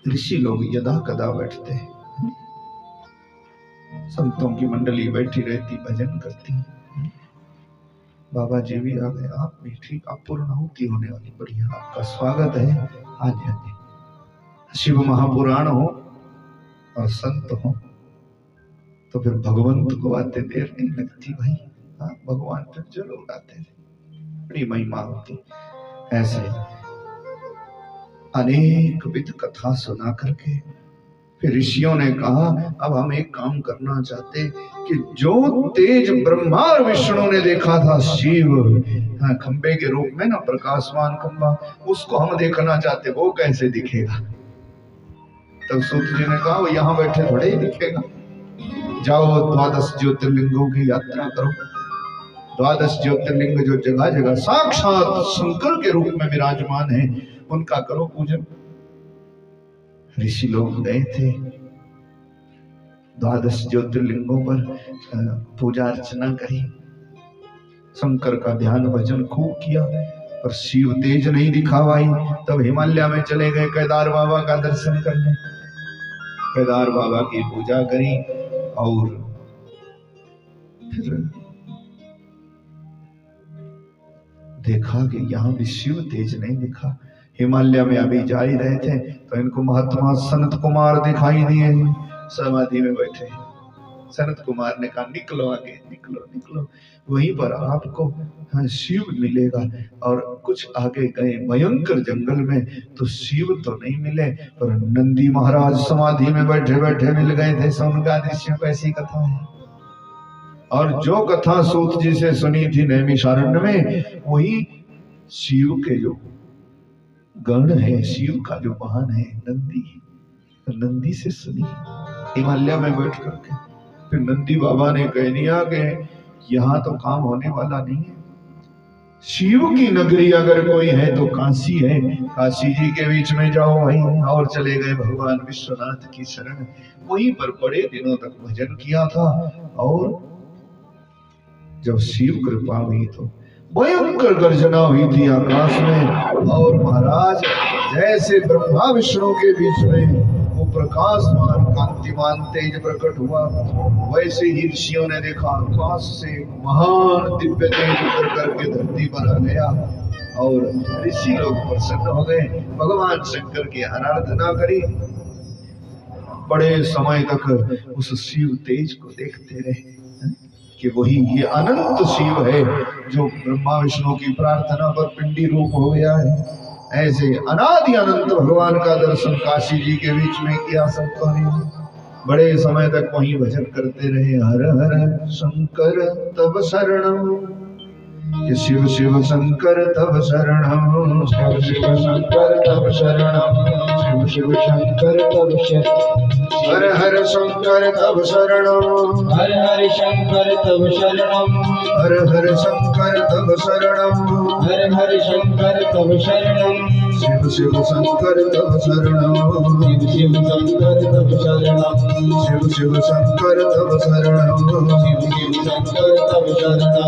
ऋषि लोग यदा कदा बैठते हैं, संतों की मंडली बैठी रहती, भजन करती। बाबा जी भी आ गए, आप भी ठीक, आप पूर्णाहुति होने वाली, बढ़िया, आपका स्वागत है। हाँ जी, हाँ जी। शिव महापुराण हो और संत हो तो फिर भगवंत को आते देर नहीं लगती भाई। हाँ, भगवान फिर जरूर आते, बड़ी महिमा होती। ऐसे अनेक विध कथा सुना करके फिर ऋषियों ने कहा अब हम एक काम करना चाहते कि जो तेज ब्रह्मा और विष्णु ने देखा था शिव, हाँ, खंबे के रूप में ना, प्रकाशमान खंबा, उसको हम देखना चाहते, वो कैसे दिखेगा। तब सूत जी ने कहा वो यहाँ बैठे थोड़े ही दिखेगा, जाओ 12 ज्योतिर्लिंगों की यात्रा करो। 12 ज्योतिर्लिंग जो जगह जगह साक्षात शंकर के रूप में विराजमान है, उनका करो पूजन। ऋषि लोग गए थे, 12 ज्योतिर्लिंगों पर पूजा अर्चना करी, शंकर का ध्यान भजन खूब किया, पर शिव तेज नहीं दिखा भाई। तब हिमालय में चले गए केदार बाबा का दर्शन करने, केदार बाबा की पूजा करी और फिर देखा कि यहाँ भी शिव तेज नहीं दिखा। हिमालय में अभी जा ही रहे थे तो इनको महात्मा सनत कुमार दिखाई दिए, समाधि में बैठे। सनत कुमार ने कहा निकलो आगे, निकलो निकलो, वहीं पर आपको शिव मिलेगा। और कुछ आगे गए भयंकर जंगल में तो शिव तो नहीं मिले, पर नंदी महाराज समाधि में बैठे बैठे मिल गए थे। सोनका दृश्य को ऐसी कथा है। और जो कथा सूत जी से सुनी थी नैमिषारण्य में, वही शिव के जो गण है, शिव का जो वाहन है नंदी, तो नंदी से सुनी हिमालय में बैठ करके। फिर नंदी बाबा ने कह दिया कि यहाँ तो काम होने वाला नहीं है, शिव की नगरी अगर कोई है तो काशी है, काशी जी के बीच में जाओ भाई। और चले गए भगवान विश्वनाथ की शरण, वहीं पर बड़े दिनों तक भजन किया था। और जब शिव कृपा हुई तो भयंकर गर्जना हुई थी आकाश में, और महाराज जैसे ब्रह्मा विष्णु के बीच में वो प्रकाशमान कांतिमान तेज प्रकट हुआ, वैसे ही ऋषियों ने देखा आकाश से महान दिव्य तेज उतर करके धरती पर आ गया। और ऋषि लोग प्रसन्न हो गए, भगवान शंकर की आराधना करी। बड़े समय तक उस शिव तेज को देखते रहे कि वही ये अनंत शिव है जो ब्रह्मा विष्णु की प्रार्थना पर पिंडी रूप हो गया है। ऐसे अनादि अनंत भगवान का दर्शन काशी जी के बीच में किया संतों ने। बड़े समय तक वहीं भजन करते रहे, हर हर शंकर तब शरणम, शिव शिव शंकर तब शरणम, शिव शिव शंकर तब शरणम, शिव शिव शंकर तब शरणम, हर हर शंकर तब शरणम, हर हर शंकर तब शरणम, हर हर शंकर तब शरणम, हर हर शंकर तब शरणम, शिव शिव शंकर तब शरणम, शिव शिव शंकर तब शरणम, शिव शिव शंकर तब शरणम, शिव शिव शंकर तब शरणम,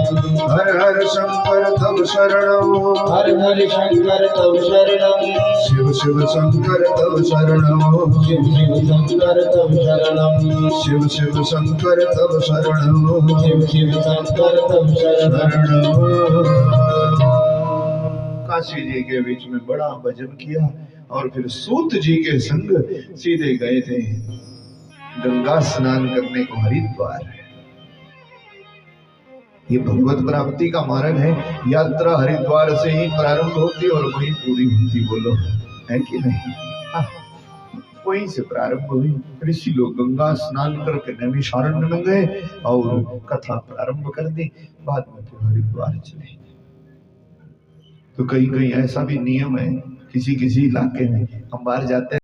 हर हर शंकर तब शरणम, हर हर शंकर तब शरणम, शिव शिव शंकर तब शरणम, शिव शिव शंकर तब शरणम, शिव शिव शंकर तब शरणम, शिव शिव शंकर तब शरणम। काशी जी के बीच में बड़ा भजन किया और फिर सूत जी के संग सीधे गए थे गंगा स्नान करने को हरिद्वार। ये भगवत प्राप्ति का मार्ग है। यात्रा हरिद्वार से ही प्रारंभ होती और वहीं पूरी होती, बोलो है कि नहीं? वहीं से प्रारंभ हुई। ऋषि लोग गंगा स्नान करके नैमिषारण्य में गए और कथा प्रारंभ कर दी। बाद में फिर हरिद्वार चले। तो कहीं कहीं ऐसा भी नियम है, किसी किसी इलाके में हम बाहर जाते हैं